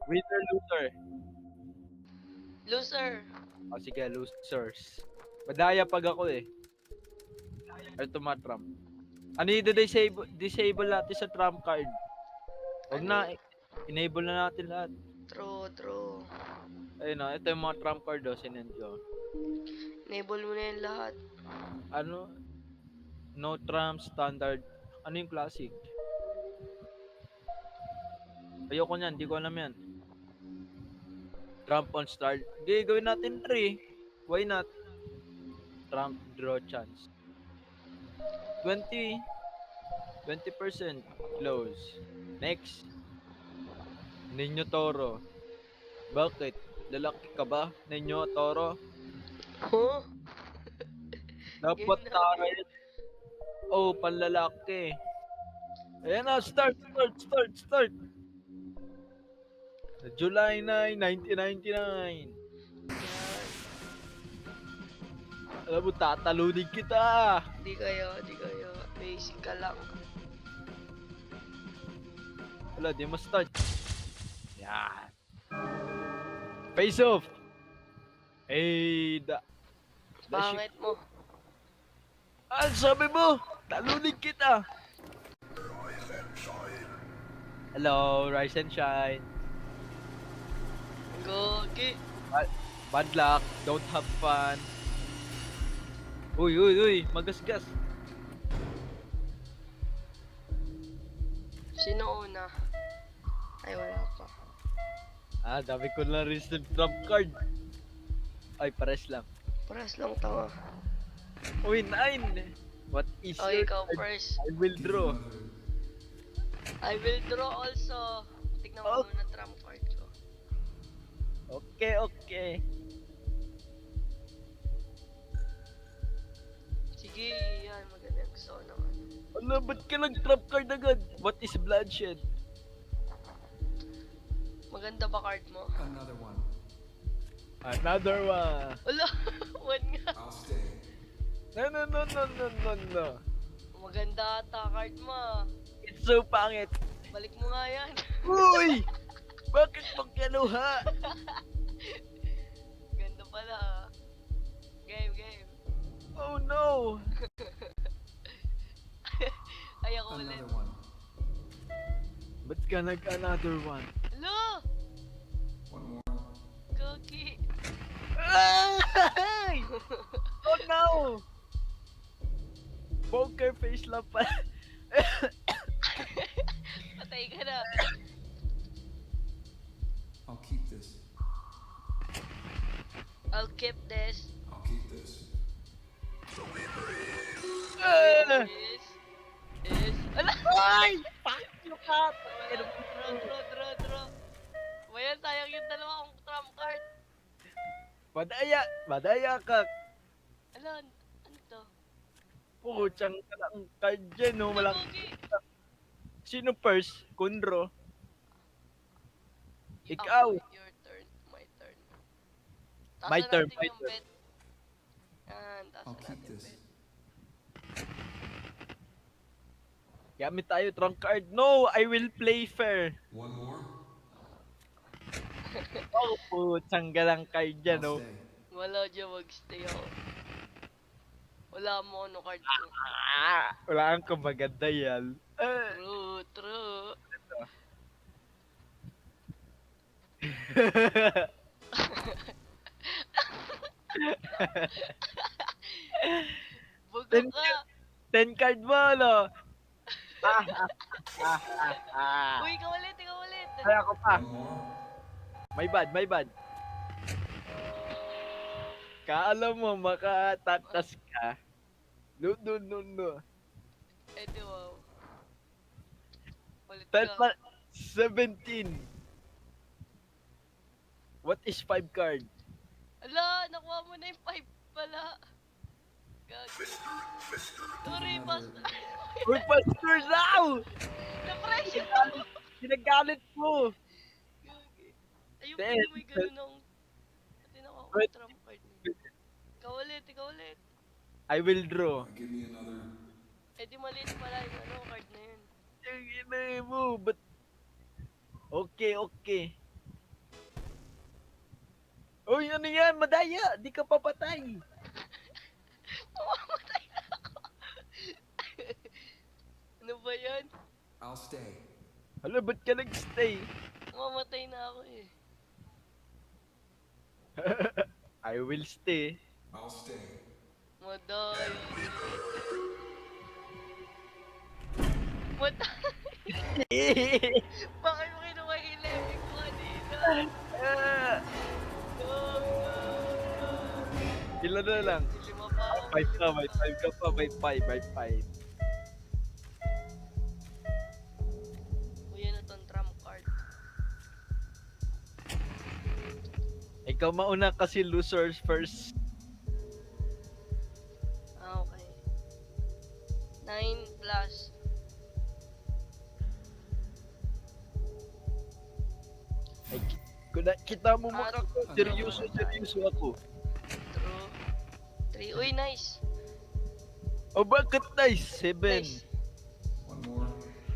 Winner, loser. Loser. O sige, losers. Madaya pag ako eh. Ay tumatram. Ano yung disable natin sa trump card? Huwag Ano na, yun? enable na natin lahat. True, true. Ayun na, ito yung mga trump card o, sinend ko. Enable mo na yan lahat. Ano? No trump standard. Ano yung classic? Ayoko niyan, hindi ko alam yan. Trump on start. Hindi, gawin natin 3. Why not? Trump draw chance. 20. 20% close. Next. Ninyo Toro. Bakit? Lalaki ka ba? Ninyo Toro? Huh? Dapat Game na, game. tayo. Oh, panlalaki. Ayan na, start. July 9, 1999. Yan. Alam mo, tatalunin kita. Di kayo, di kayo. Basic ka lang. Wala, di mo start. Yan. Face off. Eh, da shit. Pangit mo. Ah, sabi mo, talunin kita. Hello, rise and shine. Gogi. Bad, bad luck, don't have fun. Uy, magasgas. Sino una? Ay, wala pa. Ah, dami ko na rin sa trump card. Ay, pares lang. Paras lang tama. Uy, 9. What is Oh, your ikaw card? first. I will draw. I will draw also. Tignan ko Oh, muna trump card ko. okay. Sige, yan. Maganda yung gusto ko ng ano. Ala, ba't ka nag-trump card agad? What is bloodshed? Maganda ba card mo? Another one. Another one. Wala, one nga. I'll stay. No. Maganda ata card mo. Ah. It's so pangit. Balik mo nga yan. Uy! Bakit mo kinuha? Ganda pala. Ah. Game. Oh no! Ay, ako ulit. Another one. Ba't ka nag-another one? Hello! One more. Gogi. Ay! Oh no! Poker face lang pa. Patay ka na. I'll keep this. I'll keep this. I'll keep this. Ah! Is... Ala! Ay! Fuck you ka! Draw. Bayan, sayang yung dalawa kong trump card. Madaya ka. Ala, ano to? Puchang ka lang card dyan, no? Walang... Gogi. Sino first? Kunro. Ikaw. Ako, your turn. My turn. My Taasan turn, natin my yung turn. bet. Yan, taasan I'll keep natin this. bet. Gamit tayo trump card. No, I will play fair. One more. Oh, puchang ka lang card dyan, no? I'll stay. Wala dyan, mag-stay ako. Wala mo ano card ko. Wala kang maganda yan. True. Bugo ten, ka. 10 card mo, no? Uy, ikaw ulit. Kaya ko pa. One more. My bad. Kaalam mo, makatatas ka. No. Eh, di wow. Ulit 12 ka. pa, 17. What is 5 card? Ala, nakuha mo na yung 5 pala. Gagi. Sorry, basta. Uy, pastor now! Na-pressure ako. Ginagalit mo! Gagi. Ayun, Ten. pwede may ganun akong... Pati nakuha ko yung trump card niya. Ikaw ulit. I will draw. Give me another. Eh, di maliit pala yung ano, card na yun. Yung ina mo, but... Okay. Uy, ano yan? Madaya! Di ka papatay! Mamamatay na ako. Ano ba yan? I'll stay. Hala, ba't ka nag-stay? Mamamatay na ako eh. I will stay. I'll stay. Maday. Maday. Bakit mo kinuha yung 11 ko kanina? Ah, No, no, no. Ilan na lang? Lima pa ako. 5 ka, may 5 ka pa, may 5, may 5. Kuya na tong trump card. Ikaw mauna kasi losers first. Ah, okay. 9 plus. Ay, kita mo Ah, mukha ko. Seryoso ako. True. 3. Uy, nice. O bakit nice? 7. Nice. One more.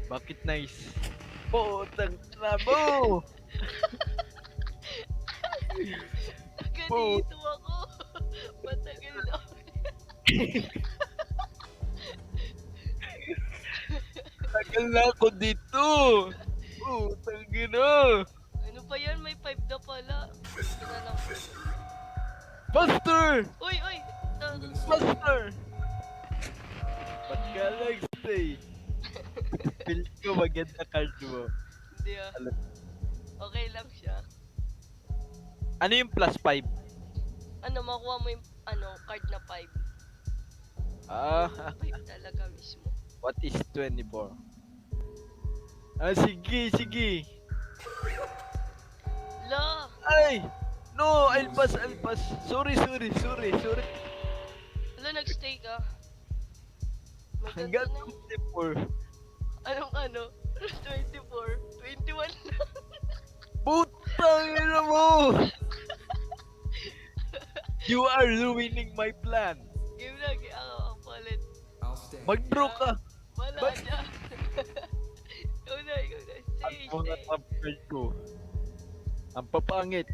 Bakit nice? Putang trabo! Ganito ako. Matagal na. Tagal na ako dito! Putang ina! Ano pa yan? May 5 na pala. Ito na lang. Buster! Uy, uy! Ito. I'm gonna stay. Buster! Ba't ka nag-stay? Feel ko maganda card mo. Hindi ah. Alam. Okay lang siya. Ano yung plus 5? Ano, makuha mo yung card na 5. Ah, 5 talaga mismo. what is 24? Ah, sige, sige. La! Ay! No, I'll pass. Sorry. La, nag-stay ka. May Hanggang ganito na eh. 24. Anong 24? 21 lang. Putang ina mo! You are ruining my plan. Game na, ako ang palit. I'll stay. Mag-draw ka. Wala Ba't- na. Ikaw na. Ang Stay, mga stay. top card ko. Ang papangit.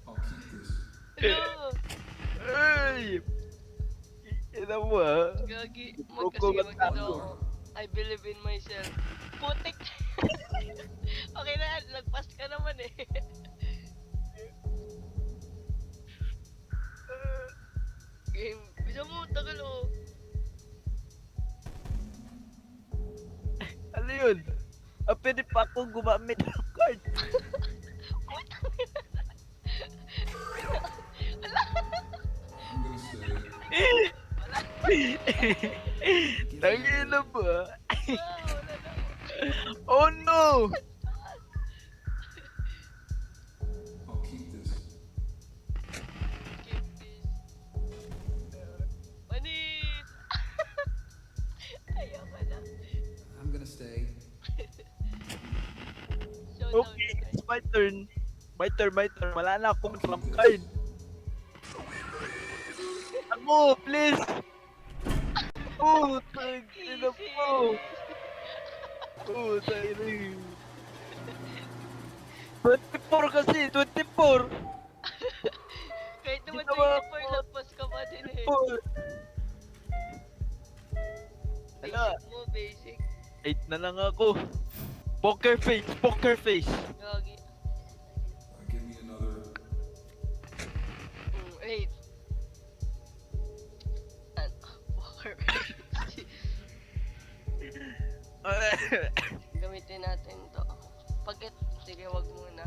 I'll keep this. Hello! Ay! Ina mo ah. Gagi. Proko Kasi ka mag-ano tayo. ako. I believe in myself. Putik! Okay na yan. Lagpas ka naman eh. Game. Bisa mo, tagal oh. Ano yun? Ah, pwede pa akong gumamit ng card. I'm gonna stay. Tangina ba? Wala na. Oh no! I'll keep this. Keep this. Manis! Ayoko na. I'm gonna stay. Showdown Okay, na it's my turn. My turn. Wala na akong trump card. Ako, please! Putang ina po! Putang ina. 24 kasi, 24! Kahit naman Di naman 24, lagpas ka pa din eh. Hala, Basic mo, basic. 8 na lang ako. Poker face. Gagi. Give me another. 8. Poker face. Gamitin natin to. Pagkat, sige, wag muna.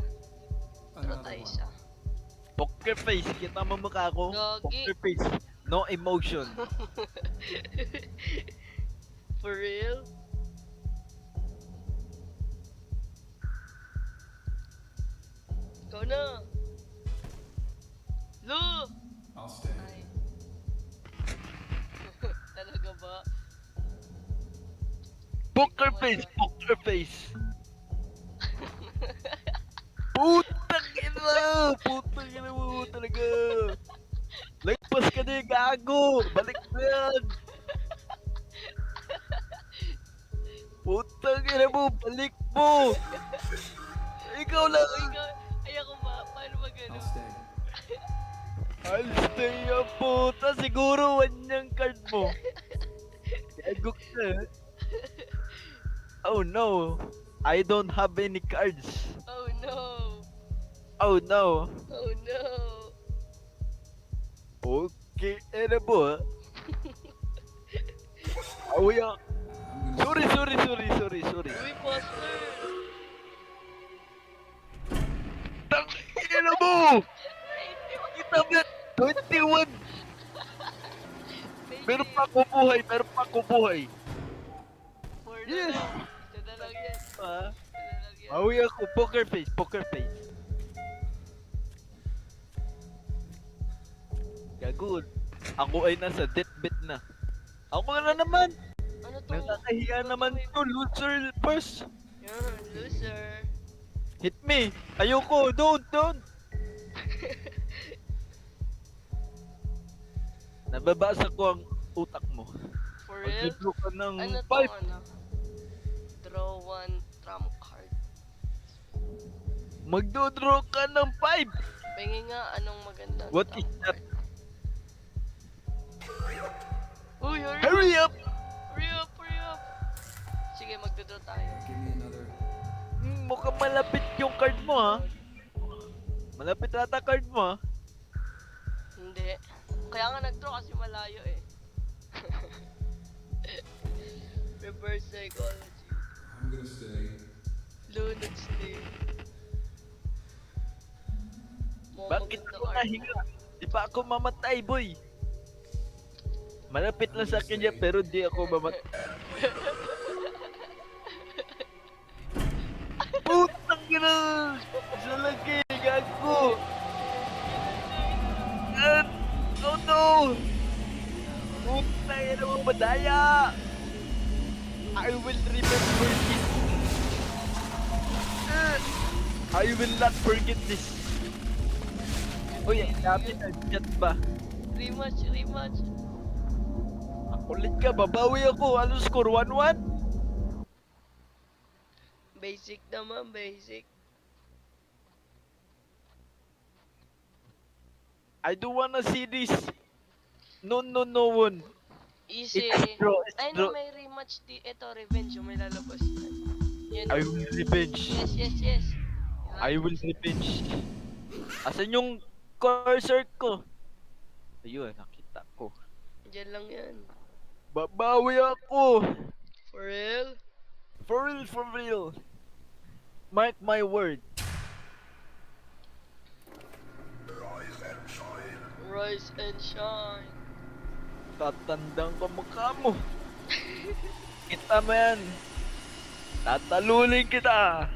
Pero Another tayo one. isa. Poker face, kita mo mukha ko? Gagi. Poker face. No emotion. For real? Ikaw na. Lo! I'll stay. Ay. Talaga ba? Poker face. Putang ina mo talaga. Lagpas ka na yung gago. Balik na yan. Putang ina mo, balik mo! Ikaw lang! Ikaw, ay ako ba? Paano ba I'll gano'n? stay. I'll stay ang puta. Siguro one yung card mo. Gago ka. Oh no. I don't have any cards. Oh no! Oh no. Oh no! Okay, ano po? Awi ako. I'm Sorry, gonna sorry. Uy, Buster! Tangina mo! Kita ba? 21! Meron pa ako buhay. For Yes! Ito na lang yan. Ah, Ito na lang yan. awi ako. Poker face. Gago. Ako ay nasa deathbed na. Ako na naman! Ano to? Nakakahiya naman to. Loser first. Yan, loser. Hit me! Ayoko! Don't! Nababasa ko ang utak mo. For real? Mag-draw ka ng Ano to, 5. ano? Draw one trump card. Magdodraw ka ng 5! Pengi nga, anong magandang What trump is that? card? Uy, hurry Hurry up! Hurry up! Sige, magdodraw tayo. give me another. Mukhang malapit yung card mo ha. Malapit ata card mo ha. Hindi. Kaya nga nag-draw kasi malayo eh. Reverse psychology. I'm gonna stay. Lunod stay. Bakit ako nahinga? Di pa ako mamatay boy. Malapit lang sa akin yan pero di ako mamatay. Putang ina! Sa lagi! Gago! Oh no! Putang ina mo madaya! I will remember this. I will not forget this. Uy, dami na chat ba? Rematch. Kulit ka, babawi ako. Ano score? 1-1? Basic naman, basic. I don't wanna see this. No one. Easy. It's draw, Ay no, may rematch ito, revenge yung may lalabas yan. Yan. I will revenge. Yes. Yan. I will revenge. Asan yung cursor ko? Ayun, nakita ko. Diyan lang yan. Babawi ako. For real? For real. Mark my word. Rise and shine. Tatandang ka mukha mo. Kita mo yan. Tatalunin kita.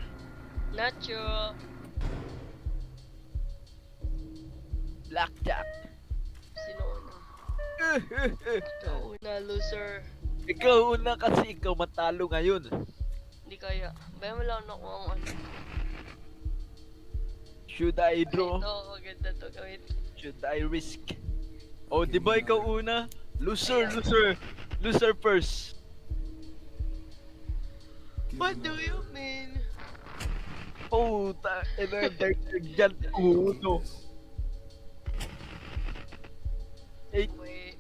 Nacho. Blackjack. Sino una? Ikaw una, loser. Ikaw una kasi ikaw matalo ngayon. Hindi kaya. Bayan mo lang ako ang ano. Should I draw? Ito, maganda to gawin. Should I risk? Oh, di ba ikaw una? Loser first. Give What me do another. you mean? Oh, ina dyan uno. Hey, Wait.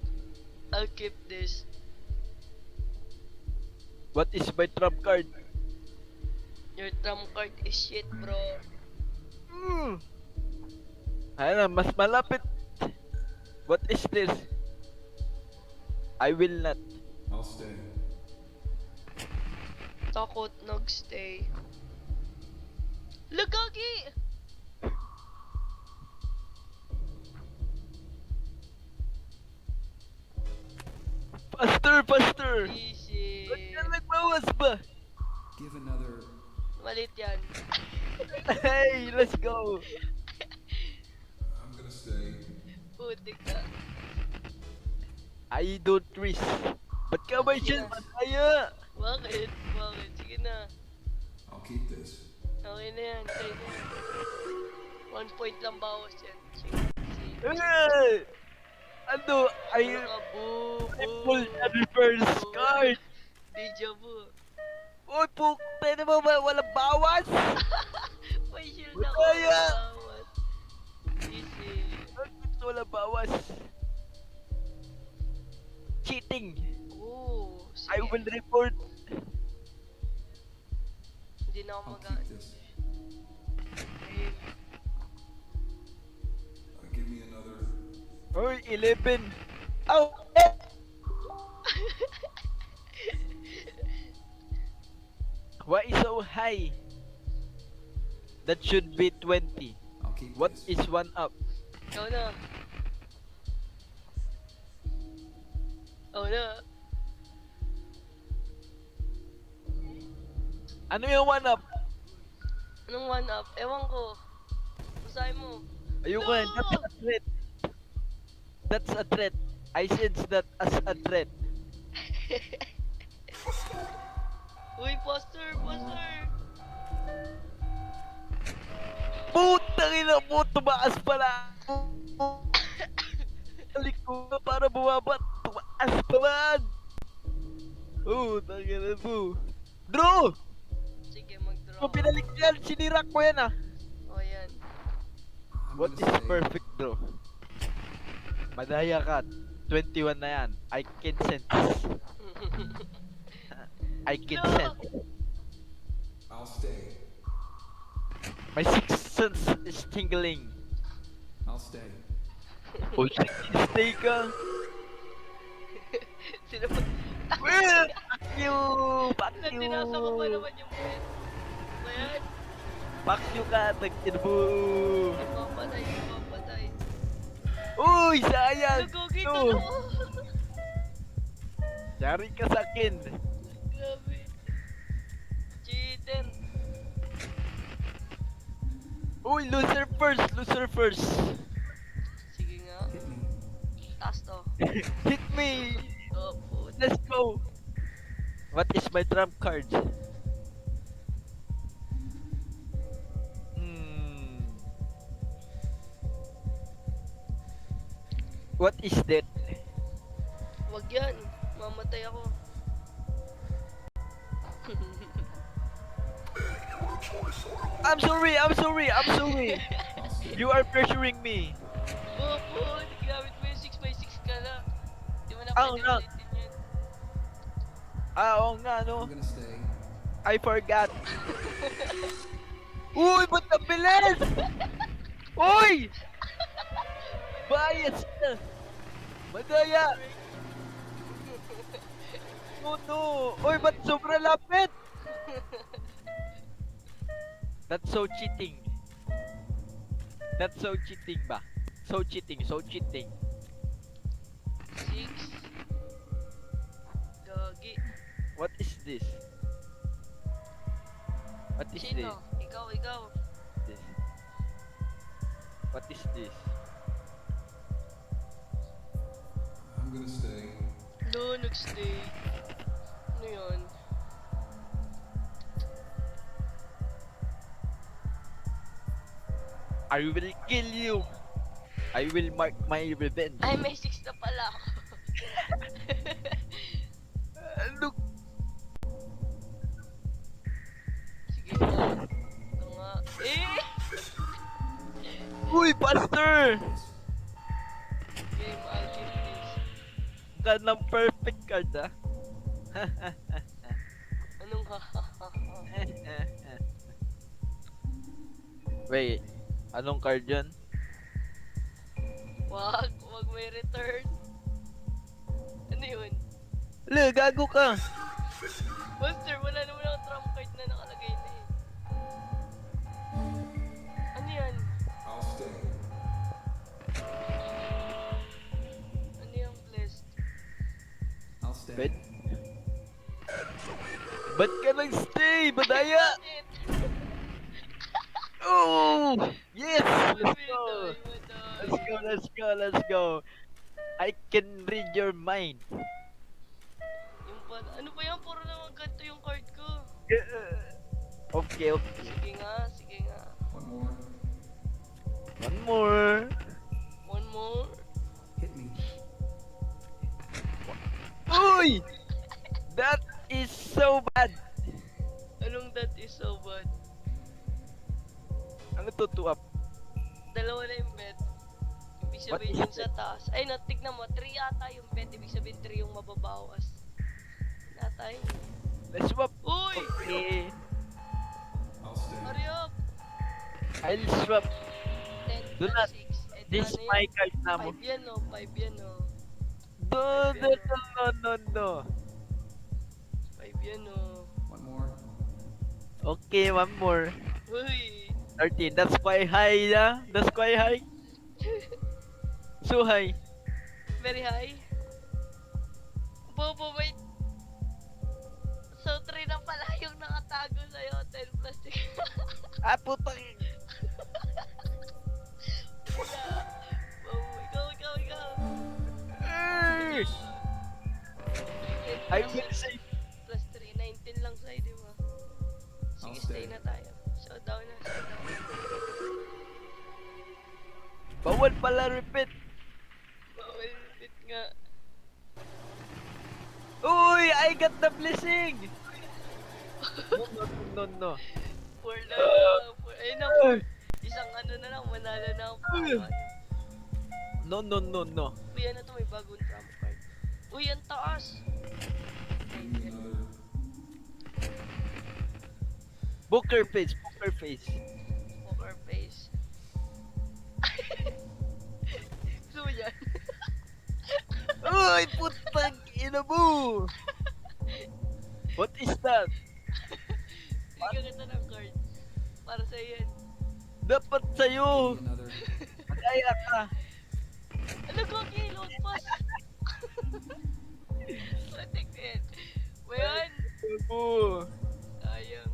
I'll keep this. what is my trump card? Your trump card is shit, bro. Ayun na, mas malapit. What is this? I will not. I'll stay. Takot nag-stay. Lagagi! Faster! Easy. Ba't ka nagbawas ba? Give another. Malit yan. Hey, let's go! I'm gonna stay. Putik ka. I don't risk. Ba't ka ba siya mataya? Bakit? Sige na. I'll keep this. Okay na yan. Say na yan. 1 point lang bawas yan. Sige. Eh! Ano? Ano ka? Boo! I pulled a reverse card! Deja vu. Uy, pukta naman ba? Walang bawas! May shield ako. Madaya! Bawat. Easy. Bakit walang bawas? Cheating! Oo. I Sige. will report! Hindi na ako I'll mag- keep this. Give me another. Uy, 11! Ow! Eh! Why is so high? That should be 20. I'll keep What this. is 1 up? Ikaw na. Oo na. Ano yung 1 up? Anong one up? Ewan ko. Basahin mo. Ayoko yan. That's a threat. That's a threat. I sense that as a threat. Uy, poster, poster. Putang ina mo, tumaas pala. Balik ko na para bumaba. Tumaas pa man. Oh, tangina mo. Drew! Sige, mag-draw. Kung pinalik yan, sinira ko yan ah. O, yan. I'm What is gonna stay. perfect, bro? Madaya ka. 21 na yan. I can sense. I can No! sense. I'll stay. My sixth sense is tingling. I'll stay. Oh, shit. Stay ka. Sino ba? Well, fuck you! Fuck you! Natinasa ko pa naman yung pet. Ba yan? Fuck you ka, tagtinbo! Papatay, papatay. Uy, sayang! Nagugi ka No. na. Yari ka sa akin. Grabe. Cheater. Uy, loser first! Loser first! Sige nga. Hit me. Taas to. Hit me! Oh, puta. Let's go! What is my trump card? Hmm. What is that? Wag yan. Mamatay ako. I'm sorry! I'm sorry! I'm sorry! I'll stay. You are pressuring me! Oh, po. Gamit mo yung 6x6 ka na. Di mo na Ah, pwede nga. ulitin yan. Ah, oo nga, no? I'm gonna stay. I forgot. Uy, ba't ang bilis? Uy! Bias na! Madaya! Oh no! Uy, ba't sobrang lapit? That's so cheating. That's so cheating ba? So cheating, so cheating. 6. Gagi. What is this? What is Sino? this? Ikaw, ikaw. This? What is this? I'm gonna stay. No, nagstay. Ano yun? I will kill you! I will mark my revenge. Ay, may 6 na pala ako. Ano? Sige nga. Ito nga. Eh! Uy, Pastor! Game, I'll keep this. Ka ng perfect card ah. Anong ha? Wait, anong card yun? Wag may return. Ano yun? Le, gago ka! Monster, wala naman akong trump card na nakalagay na eh. Ano yan? I'll stay. Ano yung blessed? I'll stay. Bet? Ba't ka nang stay? Badaya! Bakit? Oh! Yes! Let's Sabi go! tayo, madami. Let's go, let's go, let's go! I can read your mind. Yung pala, ano ba yan? Puro naman ganito yung card ko. Okay, okay. Sige nga, sige nga. One more. One more. One more. Hit me. Uy! That is so bad. Anong that is so bad? Ano to, 2 up? Dalawa na yung bet. Ibig What sabihin is yung sa taas. Ay, no, tignan mo. 3 yata yung bet. Ibig sabihin 3 yung mababawas. Nata yun. Let's swap. Uy! Okay. I'll stay. Hurry up! I'll swap. 10 Do plus not 6. Eh, This ano my yan? card na mo. 5 yan, no? 5 yan, no? No, no, no, no, no. 5 yan, no? One more. Okay, one more. Uy! 13. That's quite high, yeah? That's quite high. So high. Very high. Bobo, wait. So, 3 na pala yung nakatago sa'yo. 10 plus 6. Ah, putang. Bobo, ikaw. Ay! 10 I plus will say. plus 3, 19 lang sa'yo, di ba? Sige, I'll stay stay. na tayo. Showdown na, showdown. Bawal pala repeat. Bawal bit nga. Uy, I got the blessing. No, no, no, no. 4 na lang. Ayun na, 4. Isang ano na lang, manalo na ako. No, no, no, no. Uy, ano to, may bagong trump card. Uy, ang taas! Give me another. Poker face, poker face. Poker face. Gusto mo yan? Uy, putang ina mo. What is that? Bigyan kita ng card. Para sa yan. Dapat sa'yo. Give me another. Madaya ka. Ano ko, load pass? Patik yan. Bayan! Oo. Sayang.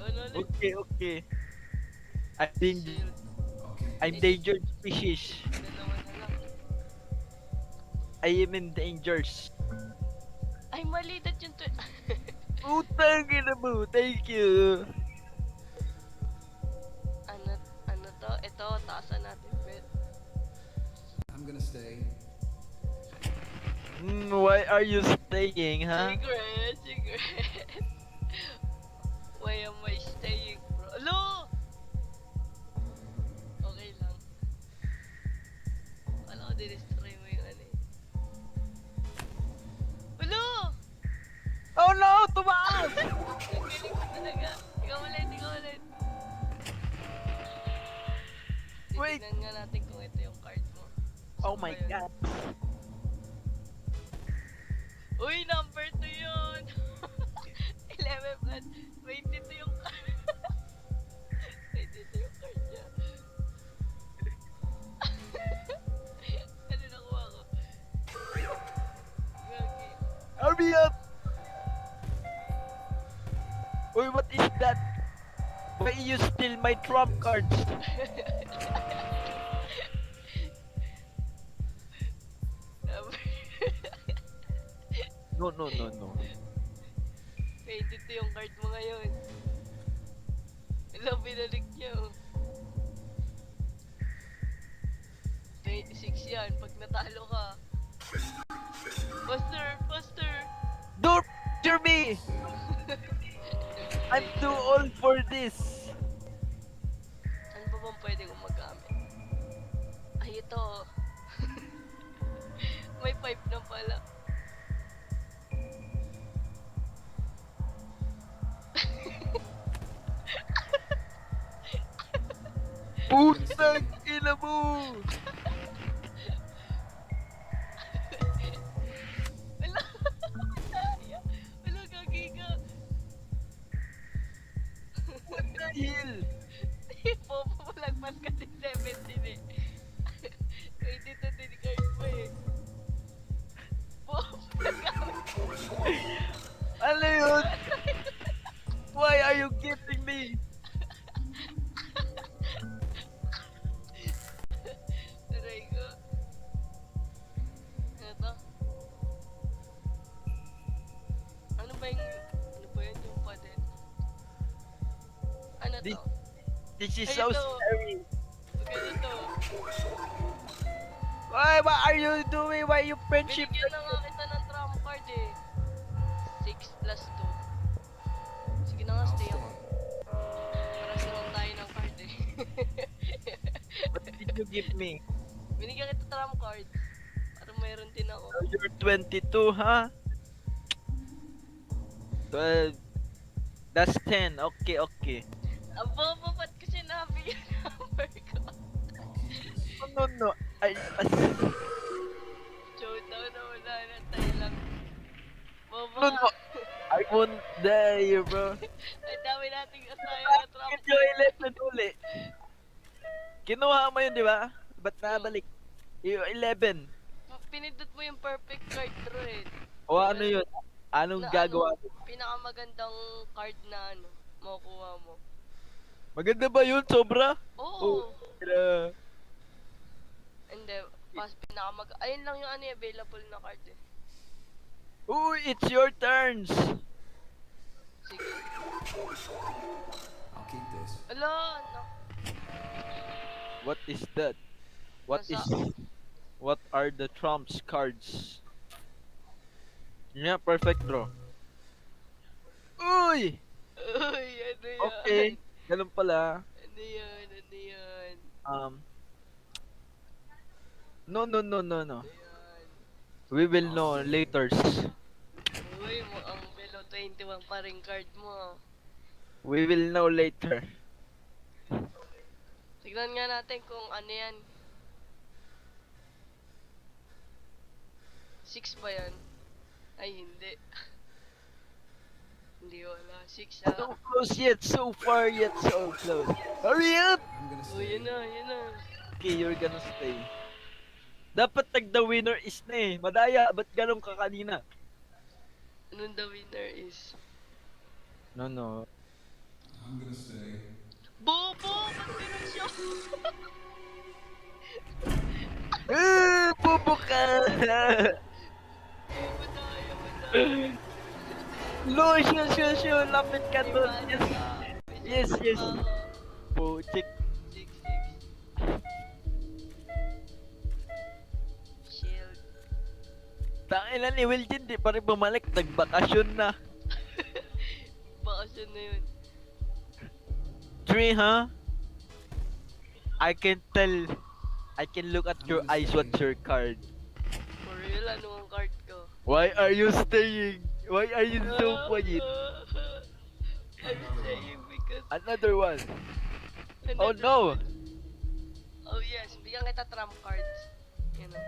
Ano ulit? Okay, okay. Shield. Okay. I'm endangered species. Dalawa na lang. I am endangered. Ay, mali. Dat yung Putang ina mo. Thank you. ano to? Ito, taasan natin, bet. I'm gonna stay. Why are you staying, huh? Secret. Why am I staying, bro? Alo! Okay lang. Alam ko, destroy mo yung ano eh. Alo! Oh no! Tumaas! Nagpiling ko talaga. Ikaw ulit. Wait. Titignan nga natin kung ito yung card mo. Oh Saan my ba yun? god. Uy, number 2 yun! 11 plus 22 yung card. 22 yung card niya. Ano nakuha ko? Gagi. Hurry up! Uy, what is that? Why you steal my trump cards? No, no, no, no. 22 yung card mo ngayon. Hello, binalik niyo. 26 yan, pag natalo ka. Faster! Don't picture me! I'm too old for this. Ano ba bang pwede kong magamit? Ay, ito. May 5 na pala. Putang ina mo! Wala! Wala, gagi ka! What the hell? Popo, lagpas ka din 17 eh. 22 din card mo eh. Popo, nagamit. Ano yun? Why are you getting me? Aray ko. Ano to? Ano ba yun yung paden? Ano to? This is Ay, so ito. scary. Maganda to. Why? What are you doing? Why you friendship? Binigyan na nga kita ng trump card eh. 6 plus 2. give me. Binigyan kita trump card. Para mayroon din ako. You're 22, ha? 12. That's 10. Okay, okay. Ang bobo, ba't ko sinabi yung number ko? I'll keep this. No, no, no. Showdown na wala na, tayo lang. Bobo No, ka. no. I won't dare you, bro. Ang dami nating asaya na trump Bakit yung 11 uli? Kinuha mo yun, di ba? Ba't nabalik? Yung 11. Pinindot mo yung perfect card draw eh. O ano yun? Anong Na gagawa ano, mo? pinakamagandang card na ano, makukuha mo. Maganda ba yun? Sobra? Oo. Gra- Hindi, pas ayun lang yung ano eh, available na card eh. Uy, it's your turns. Sige. I'll keep this. Ala, What is that? What is... What are the trumps cards? Yeah, perfect draw. Uy! Uy, ano yan? Okay. Ganun pala. Ano yan? Ano yan? No, no, no, no, no. Ano yan? We will know later. Uy, mukhang below 21 pa rin card mo ah. We will know later. Tignan nga natin kung ano yan. 6 ba yan? Ay, hindi. Hindi wala. 6 ah. So close yet, so far yet, so close. Hurry up! I'm gonna Oh, stay. yun na, yun na. Okay, you're gonna stay. Dapat tag-the winner is na eh. Madaya, ba't ganun ka kanina? Anong the winner is? No, no. I'm gonna stay. Bobo! Ba't ganun siya? Bobo ka! Eh, madaya, madaya. No, sure, lapit ka doon. Yes, yes, yes. Puchik. 6, 6. Shield. Tangina ni Will din, di pa rin bumalik. Nagbakasyon na. Bakasyon na yun. 3, huh? I can tell. I can look at your eyes what's your card. For real, ano ang card ko? Why are you staying? Why are you so quiet? I'm saying because... Another one. Oh another no! one. Oh yes, bigyan kita trump cards. You know.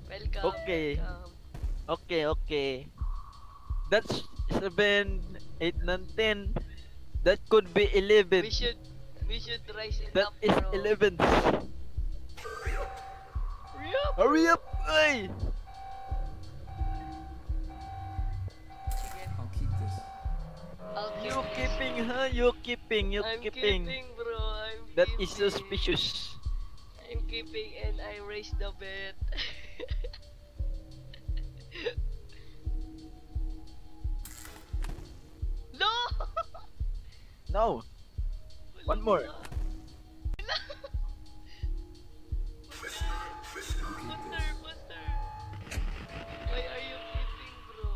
Welcome. Okay. Welcome. Okay, okay. That's 7, 8, 9, 10. That could be 11. We should rise in That top is bro. 11. Hurry up! Hurry up! Ay! Sige. I'll keep this. I'll keep You this. keeping, huh? You keeping, you I'm keeping. bro. I'm That is keeping. suspicious. I'm keeping and I raise the bet. No! No! One more. Wala. I'll keep Buster, this. Buster. Why are you keeping, bro?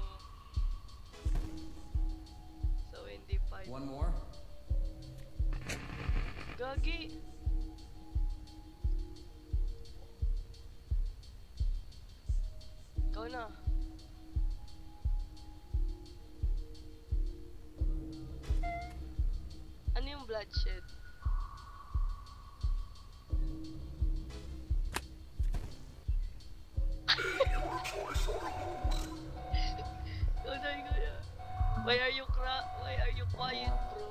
So, hindi 5. One more. Gagi. Ikaw na. Ano yung bloodshed? Ikaw na, ikaw na. Why are you quiet, bro?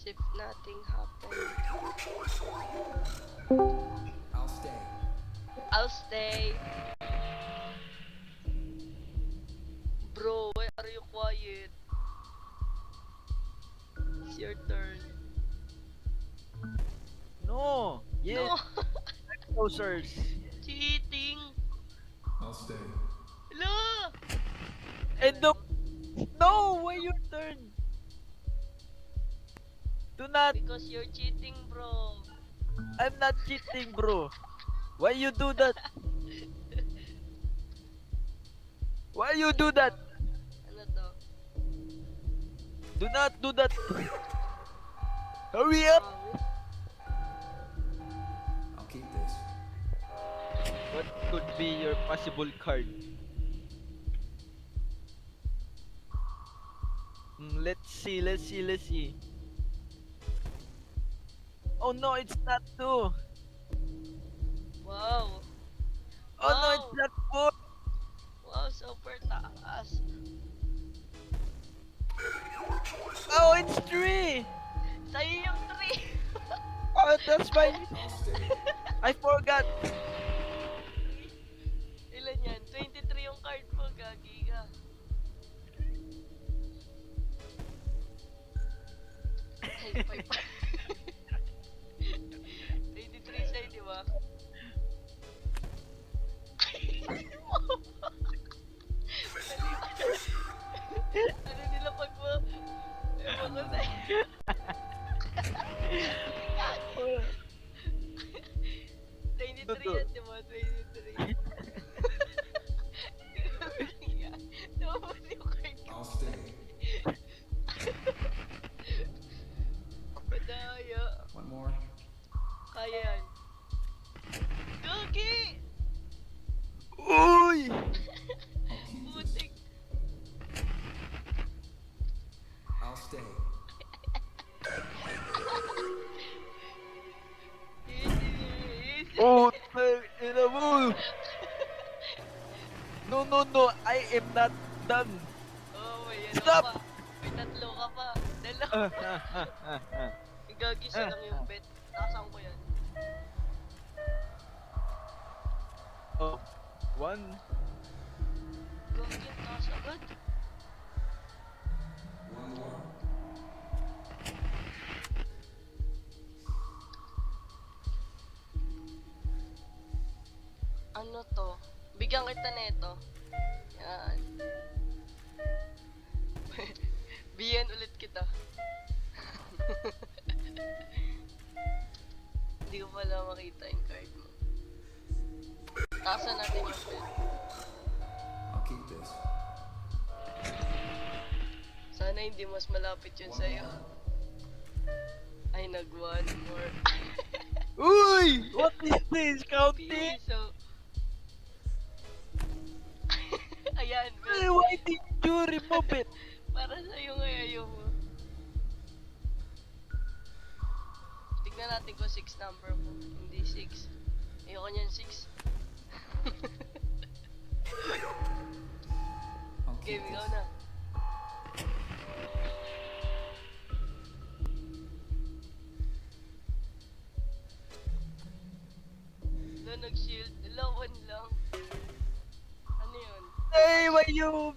If nothing happened, I'll stay. I'll stay. Bro, why are you quiet? It's your turn. No! Yes, No! closers. Cheating! I'll stay. Hello! And no! No! Why your turn? Do not. Because you're cheating, bro. I'm not cheating, bro. Why you do that? Why you do that? Ano to? Do not do that. Hurry up. Oh, I'll keep this. What could be your possible card? Let's see, let's see, let's see. Oh no, it's not 2. wow. Oh no, Wow. it's not 4. Wow, super taas. Oh, it's 3. Sa'yo yung 3. Oh, that's fine. I'll stay. I forgot. Ilan yan? 23 yung card mo, gagi ka. Ay, 23 sa'yo, di ba? Ano nila pag mo? Ewan ko sa'yo. 23 yan, di ba? 23. Naubos yung card ko. I'll stay. Madaya. One more. Kaya yan. Gagi! Uy! I'll keep this. Putik. I'll stay. Easy, easy. Oh, ina mo. No, no, no. I am not done. Oh, may ano Stop! pa. May tatlo ka pa. Dalawa. Gagi siya lang yung bet. Nakasaan ko yan. Oh, 1. Gagi, taas agad. One more. Ano to? Bigyan kita nito. Yan. Biyan ulit kita. Hindi ko pala makita yung card mo. Taasan natin yung bet. I'll keep this. Sana hindi mas malapit yun One sa'yo. more. Ay, nag-one more. Uy! What is this? Counting? Piso. Ayan, Hey, bet. why did you remove it? Para sa'yo ngayon mo. Tignan natin kung 6 number mo. Hindi 6. Ayoko niyan 6. I'll Okay, keep ikaw this. na. Wala, nag-shield. Lawan lang. Ano yun? Hey, why you...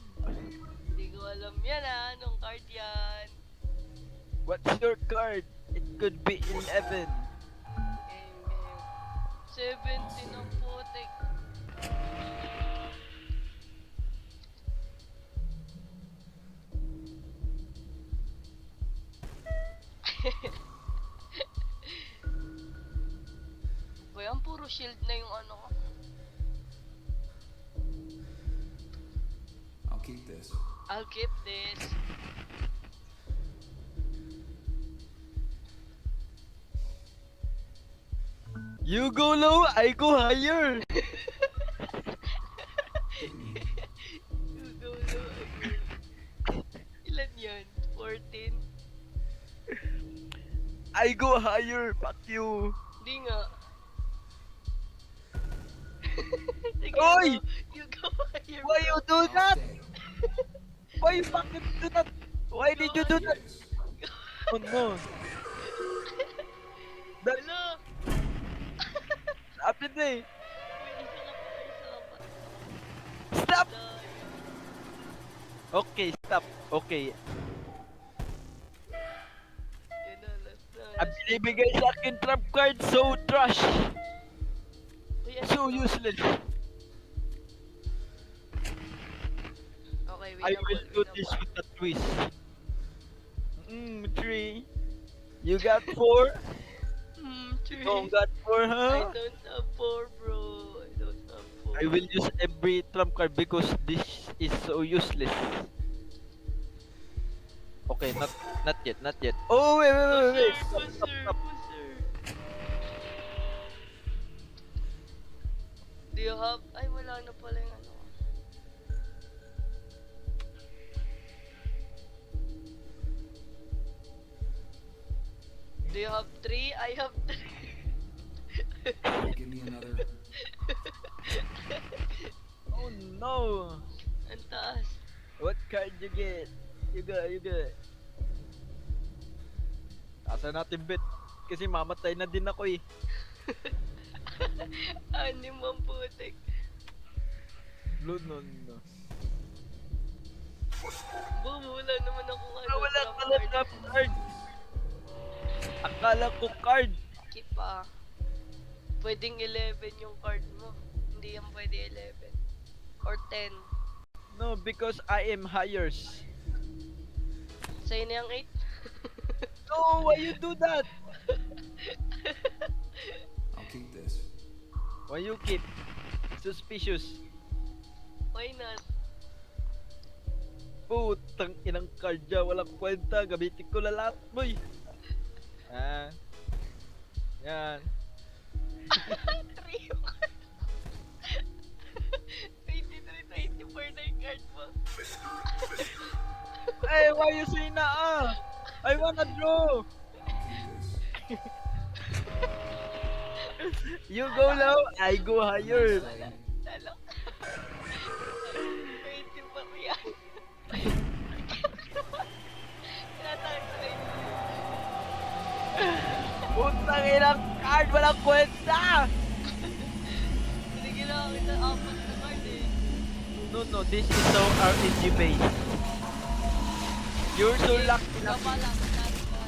Hindi ko alam yan ah. Anong card yan? What's your card? It could be 11. Game, game. 17 ang putik. Boy, ang puro shield na yung ano ko. I'll keep this. I'll keep this. You go low, I go higher. Go, go, go. Ilan yan? 14? I go higher, fuck you. Hindi nga. Sige, Oy! go. You go higher. Why you do I'll that? stay. Why you fucking do that? Why did you do that? This. Oh no. That Hello? happened eh. May isa ka pa, may isa ka pa. Stop! Daya. Okay, stop. Okay. Yun na, last na. Ang binibigay sa akin trap card, so trash. Uy, ano So to? useless. Okay, I will do winnable. this with a twist. 3. You got 4? Three. Don't got 4, I huh? don't have four, bro. I don't have four. I will use every trump card because this is so useless. Okay, not yet, not yet. Oh, wait, wait, wait, Buzzer, wait. Stop, stop, buzzer, stop. buzzer. Do you have... Ay, wala na pala yung ano. Do you have three? I have three. Give me another. Oh no. Ang taas. What card you get? You got. Asa natin bet? Kasi mamatay na din ako eh. Anim ang putik. Blood no. Boom, wala naman ako ano. Wala trump pala card. trap card. Akala ko card. Keep ah. Pwedeng 11 yung card mo. Hindi yan pwede 11. Or 10. No, because I am hires. Sa'yo na yung 8. No, why you do that? I'll keep this. Why you keep? Suspicious. Why not? Putang inang card dyan, walang kwenta. Gamitin ko na lahat, boy. Ah. Yan. 3 yung card. 23, 24 na yung card mo. Hey, why you say na I wanna draw. I'll keep this. You go low, I go higher. Stay. Talo. 20 pa ko yan. Tinatawag ko lang. Putang inang card, walang kwenta. Binigyan lang kita 4 na card eh. No, this is so RPG based. You're so lucky na. Ikaw lang, tayo ka.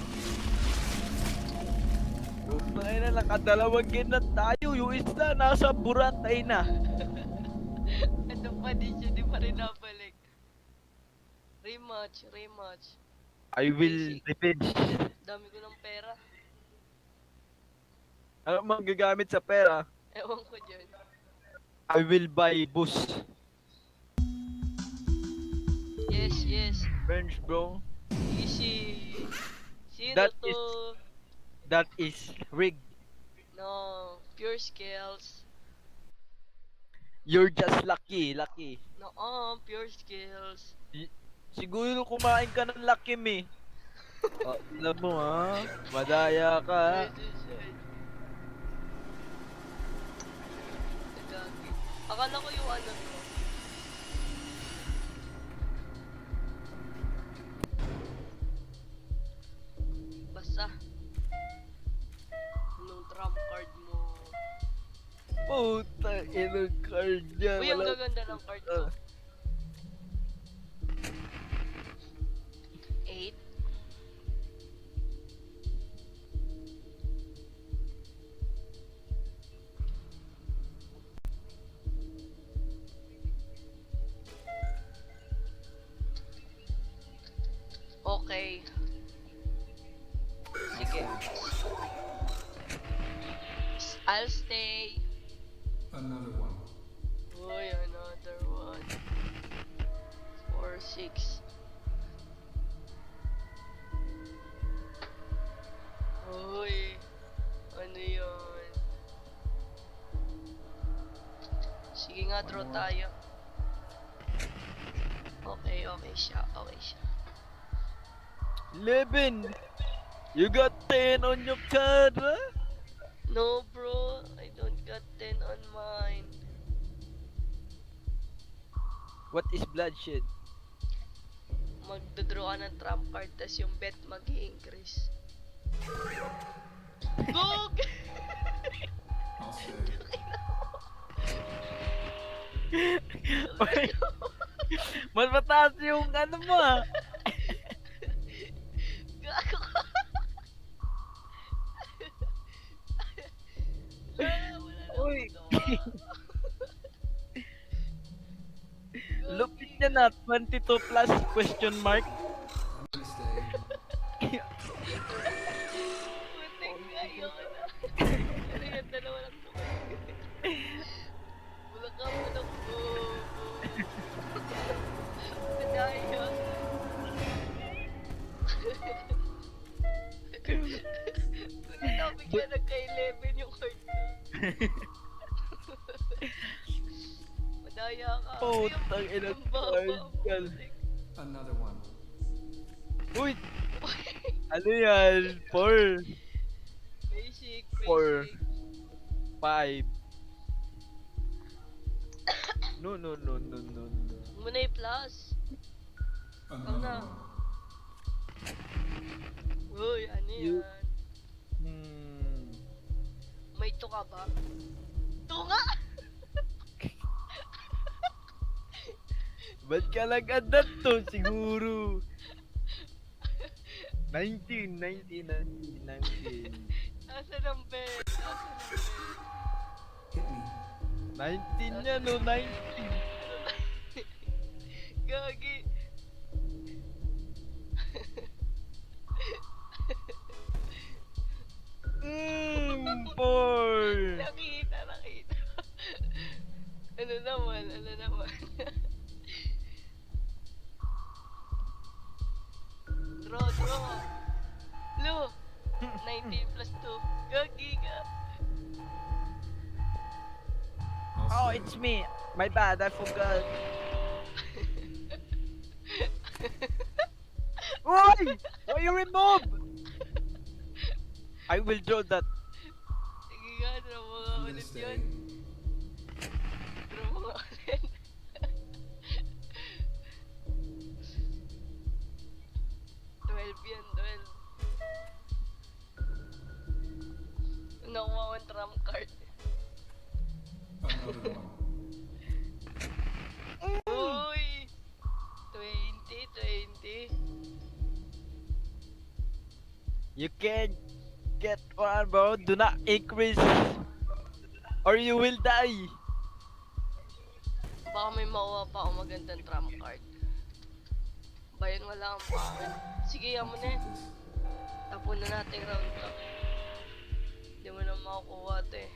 Putang ina, nakadalawang game na tayo. Yung isa, nasa buratay na. Ito pa din siya, di pa rin nabalik. Rematch. I will revenge. Dami ko ng pera. Ano magagamit sa pera? Ewan ko dyan. I will buy boost. Yes. Bench, bro. Easy. Zero That to... That is rigged. No. Pure skills. You're just lucky. No, pure skills. Siguro kumain ka ng Lucky Me. Oh, alam mo ha, madaya ka. Nagagi. Akala ko yung ano to. Basta. Anong trump card mo? Puta, inang card niya. Uy, ang gaganda ng card ko. 8. Okay. Sige. I'll stay. Another one. Uy, another one. 4, 6. Uy, ano yun? Sige nga, draw tayo. Okay siya. 11. You got 10 on your card, huh? No, bro. I don't got 10 on mine. What is bloodshed? Magdodraw ka ng trump card, tas yung bet mag-i-increase. Gog! I'll stay. Mas mataas yung ano mo ah. Gago ka! Wala na Uy. akong gawa. Lupit niya na, 22 plus question mark. I'm gonna stay. Madaya ka. Putang ina. Ang baba. Yan. Another one. Uy! Ano yan? 4, Basic, 4, basic. 5. No, no, no, no, no, no. Muna yung plus. Another na. one. Uy, ano You- yan? May tuka ba? Tuka! Ba't ka nag-adat to? Siguro. 19, 19, 19, 19. Asa ng bed? Asa ng bed? Hit me. 19 yan, no? 19. Gagi. Mmm, 4. Nakita, nakita. Ano naman, ano naman. Draw, draw. Lo, 19 plus 2. Gagi ka. Oh, I'll it's stay. me. My bad, I forgot. Why? Why you remove? I will draw that. Sige nga, draw mo nga I'm gonna ulit stay. yun. Draw mo nga ulit. Yan, 12. Nakuha ko ang trump card. Another one. Uy! 20, 20. You can get one, bro. Do not increase, or you will die. Baka may makuha pa ako magandang trump card. Bayan wala ang pangit. Sige, yan mo na yan. This. Tapon na natin round to. Hindi mo na makukuha ito eh.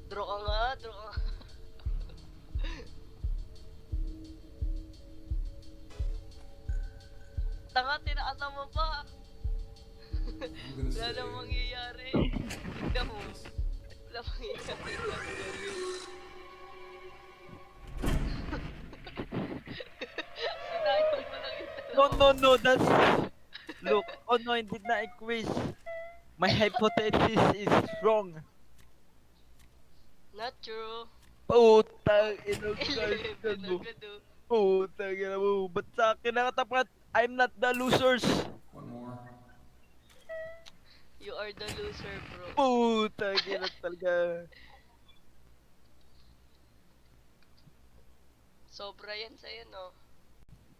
Draw ka nga, draw ka. Tanga, tinaasa mo pa. I'm gonna Wala stay. nang mangyayari. Tignan mo. Wala mangyayari. Sinayo mo lang yung No, dalawa. no, no. That's look. Oh no, it did not increase. My hypothesis is wrong. Not true. Putang ina 11 ka mo. agad oh. Putang ina mo. Ba't sa akin nakatapat? I'm not the losers. One more. You are the loser, bro. Putang ina talaga. Sobra yan sa'yo, no?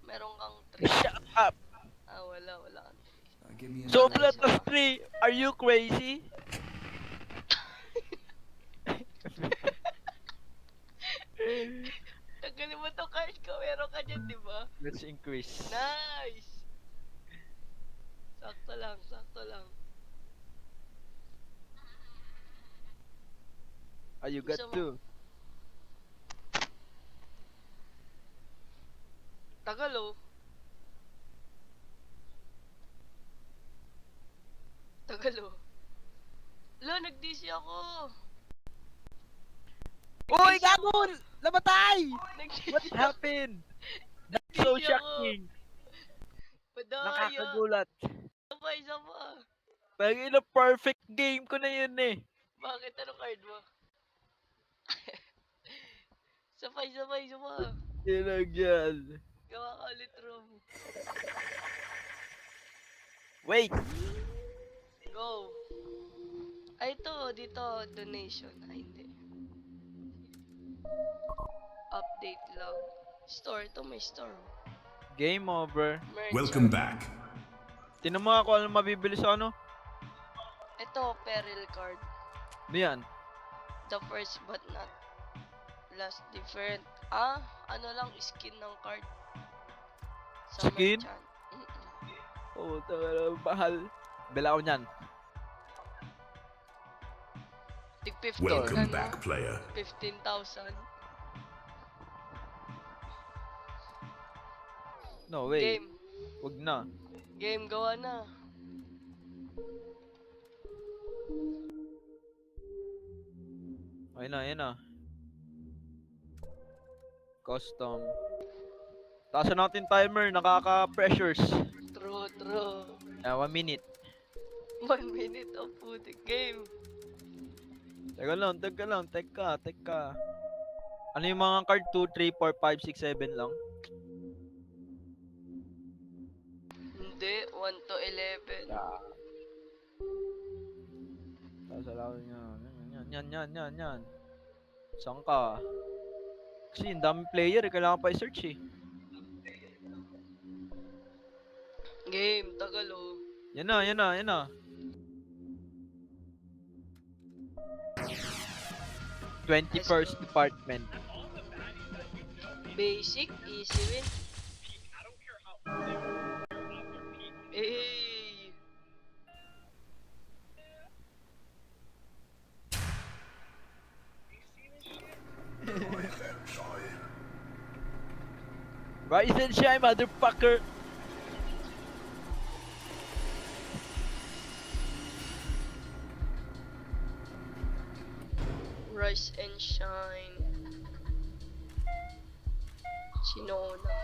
Meron kang 3. Shut up. Ah, wala kang Give me So another. blood of 3. Are you crazy? Tagalin mo to card ko, meron ka dyan, di ba? Let's increase. Nice! Sakto lang, sakto lang. Ah, you got Gusto mo? two. Tagal, oh. Tagal, oh. Lo, nag-DC ako. Uy, gago! Namatay! Nag-DC What ako. happened? That's so Nag-DC ako. shocking. Madaya. Nakakagulat. Isa pa. Tangina, perfect game ko na yun eh. Bakit? Ano card mo? Sabay. Ilagyan. Gawa ka ulit, Rom. Wait! Go. Ay, ito. Dito, donation. Ay, hindi. Update log. Store. Ito may store. Game over. Merchant. Welcome back. Tinan mo ako ano mabibili sa ano? Ito, peril card. Ano yan? The first but not last different. Ah, ano lang, skin ng card. Sa Skin? merchant. Oh, talaga mahal. Bila ko niyan. Tig 15 Welcome ano? back, player. 15,000. No, wait. Game. Wag na. Game, gawa na. Ayun na. Custom. Taasan natin timer, nakaka-pressures. True, true. 1 minute. 1 minute of putik game. Teka lang. Teka. Ano yung mga card? 2, 3, 4, 5, 6, 7 lang? Hindi, 1 to 11. Tasalaw niya. Yan. Saan ka? Kasi ang daming player, kailangan pa i-search eh. Game, tagal oh. Yan na. 21st department. Basic, easy win. Hey! Rise and shine, motherfucker! Rise and shine. Sinona.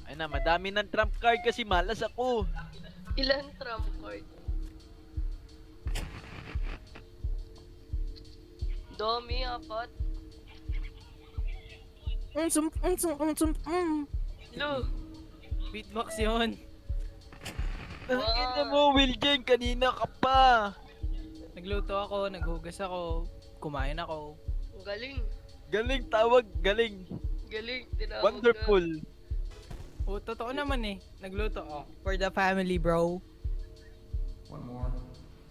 Ay na, madami ng trump card kasi malas ako. Ilan trump card? Dami, apat. Lo, Beatbox yun. Ang ina mo, Wiljen, kanina ka pa. Nagluto ako, naghugas ako, kumain ako. ang galing. Galing tawag, galing. Galing, tinawag Wonderful. O, totoo naman eh. Nagluto ako. For the family, bro. One more.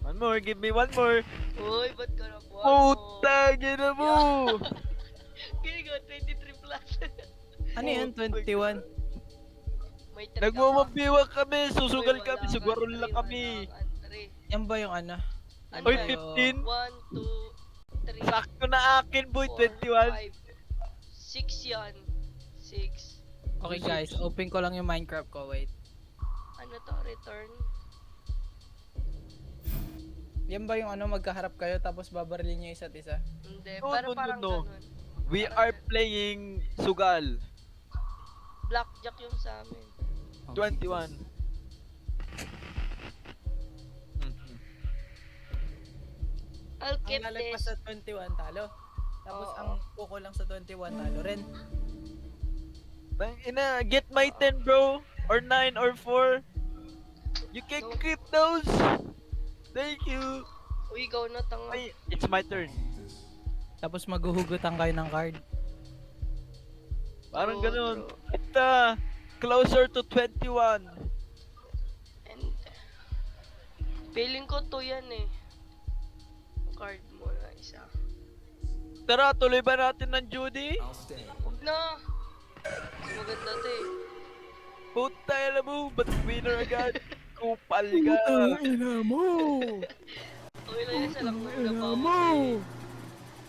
One more, give me one more. ka. Uy, ba't ka nakuha mo? Puta, gina mo. Kaya nga, 23 plus. Ano yan? 21? May 3 Nagmamabiwa kami, susugal kami, sugarol lang kami. Yan ba yung ano? Ano Oy, ba? 15. 1, 2, 3, Sakto na akin, boy, 21. 6 yan. 6. Okay guys, open ko lang yung Minecraft ko. Wait. Ano to? Return? Yan ba yung ano, magkaharap kayo tapos babarilin nyo isa't isa? Hindi, No, pero no, parang no. ganun. We Parang are ganun. playing sugal. Blackjack yung sa amin. 21. I'll Ang keep lalagpas this. sa 21, talo. Tapos Oo. ang kuko lang sa 21, talo rin. Ina, get my 10, bro. Or 9 or 4. You can No. keep those. Thank you. Uy, ikaw na tanga. Ay, it's my turn. This. Tapos maghuhugutan kayo ng card. Parang True, ganun. true. Ita, closer to 21. And, feeling ko to yan eh. Card mo na isa. Tara, tuloy ba natin ng Judy? I'll stay. Huwag na! Maganda to eh. Puta, alam mo, ba't winner agad? Kupal ka. Ina mo! Okay lang yan, sa lang na pa.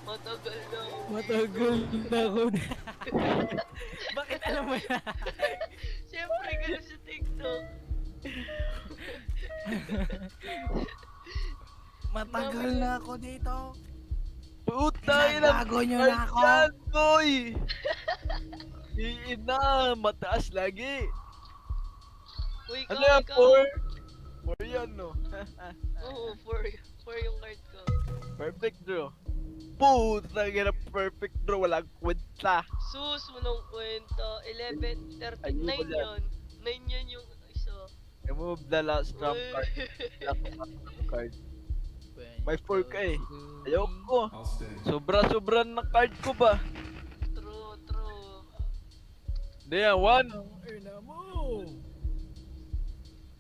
Matagal na. Matagal na ako. Bakit alam mo yan? Siyempre, ganun sa TikTok. Matagal na ako dito. Puta, ilang Nagbago nyo na ako. Yan, boy! Iina, mataas lagi. Uy, Ano ikaw, yan, ikaw. 4? 4 yan, no? Oo, 4 yung card ko. Perfect draw. Puta, gina perfect draw. Walang kwenta. Sus, walang kwenta. 11, 30, Ayoko 9 yan. yun. 9 yan yung isa. Remove the last trump Uy. card. Last card. May 4 ka eh. Ayoko. I'll stay. Sobra-sobra na card ko ba? True, true. Hindi yan, 1. Ina mo!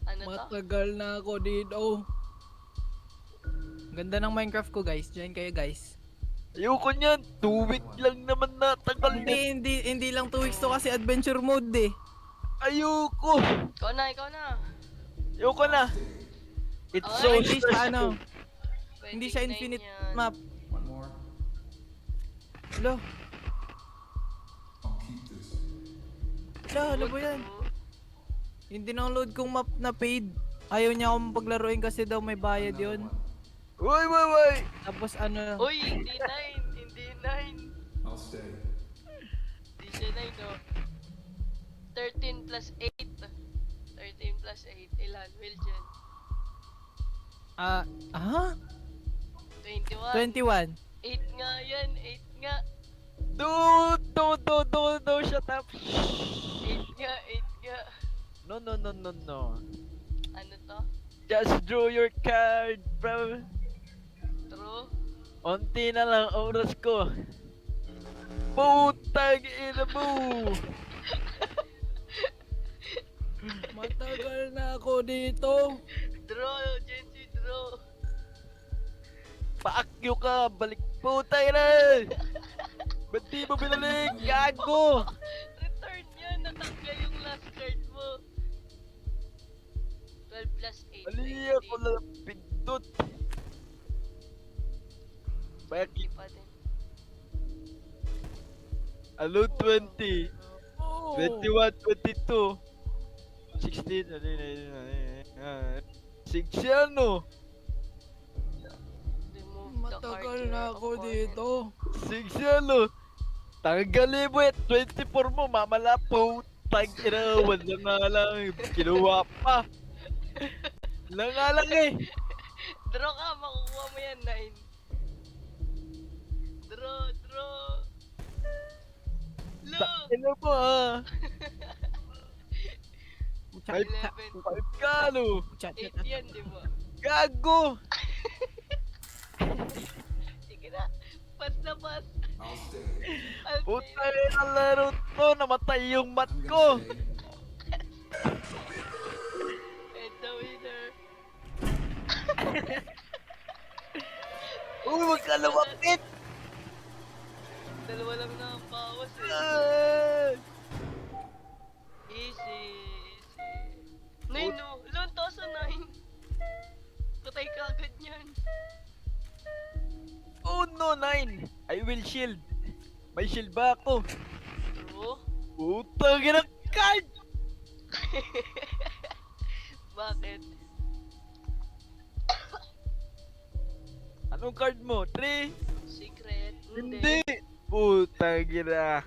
Ano to? Matagal na ako dito. Ganda ng Minecraft ko guys. Join kayo guys. Ayoko niyan. 2 week lang naman na. Tagal niyan. Hindi lang 2 weeks to kasi adventure mode eh. Ayoko. Ikaw na. Ayoko na. It's Ay, so Hindi siya stressful. ano. Hindi siya 29 infinite yan. map. One more. Lo, I'll keep this. ano ba yan? Yung dinownload kong map na paid. Ayaw niya akong paglaruin kasi daw may bayad yun. Uy! Tapos ano, Uy, hindi 9. Hindi 9. I'll stay. Hindi siya 9, no? 13 plus 8. 13 plus 8. Ilan? Wiljan? 21. 21. 8 nga yan. 8 nga. Don't shut up. 8 nga. 8 nga. No. Ano to? Just draw your card, bro. True? Unti na lang oras ko. Putang ina mo. Matagal na ako dito. Draw, Genji, draw. Paakyo ka, balik putang ina. Ba't di mo binalik? Gago. Return yan. Natanggal yung last card mo. 12 plus 8. Mali ako lang pindot. Bakit? Pa din. Alo 20. Oh. 21, 22. 16. 6 ano? Remove the card Matagal to na your ako opponent. dito. 6 ano? Tanggalin mo 24 mo, mamala po. Tangina, wala nga lang. Kinuha pa. Wala nga lang eh. Draw ka, makukuha mo yan, 9. Draw. Lo! Tangina mo ah. Chat, 11. 5 ka ano? chat. 8 yan, di ba? Gago. Sige na. Pass na pass. I'll stay. Puta na laro to, namatay yung mat I'm ko. gonna stay. And the winner. Uy, wag ka lumapit. Dalawa lang na ang bawas eh. Ah. Easy. 9 no. Ilan to sa 9? Patay ka agad yan. Oh no, 9. I will shield. May shield ba ako? True? Putang ina card. Bakit? Anong card mo? 3? Secret? Hindi. Putang ina.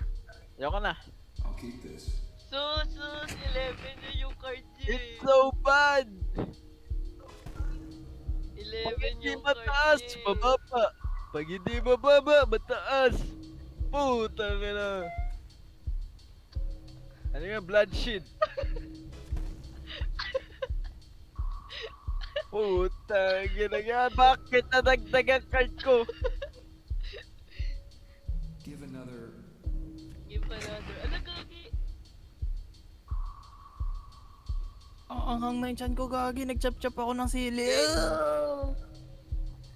Ayoko na. I'll keep this. Sus, 11 na yung card niya It's eh. so bad. 11 Pag hindi yung card mataas, niya eh. mababa. Pag hindi mababa, mataas. Putang ina. Ano nga, bloodshed? Putang ina nga, bakit nadagdag ang card ko? Give another. Give another. Ano gagi? Ang anghang na yung chan ko, gagi. Nagchap-chap ako ng sili.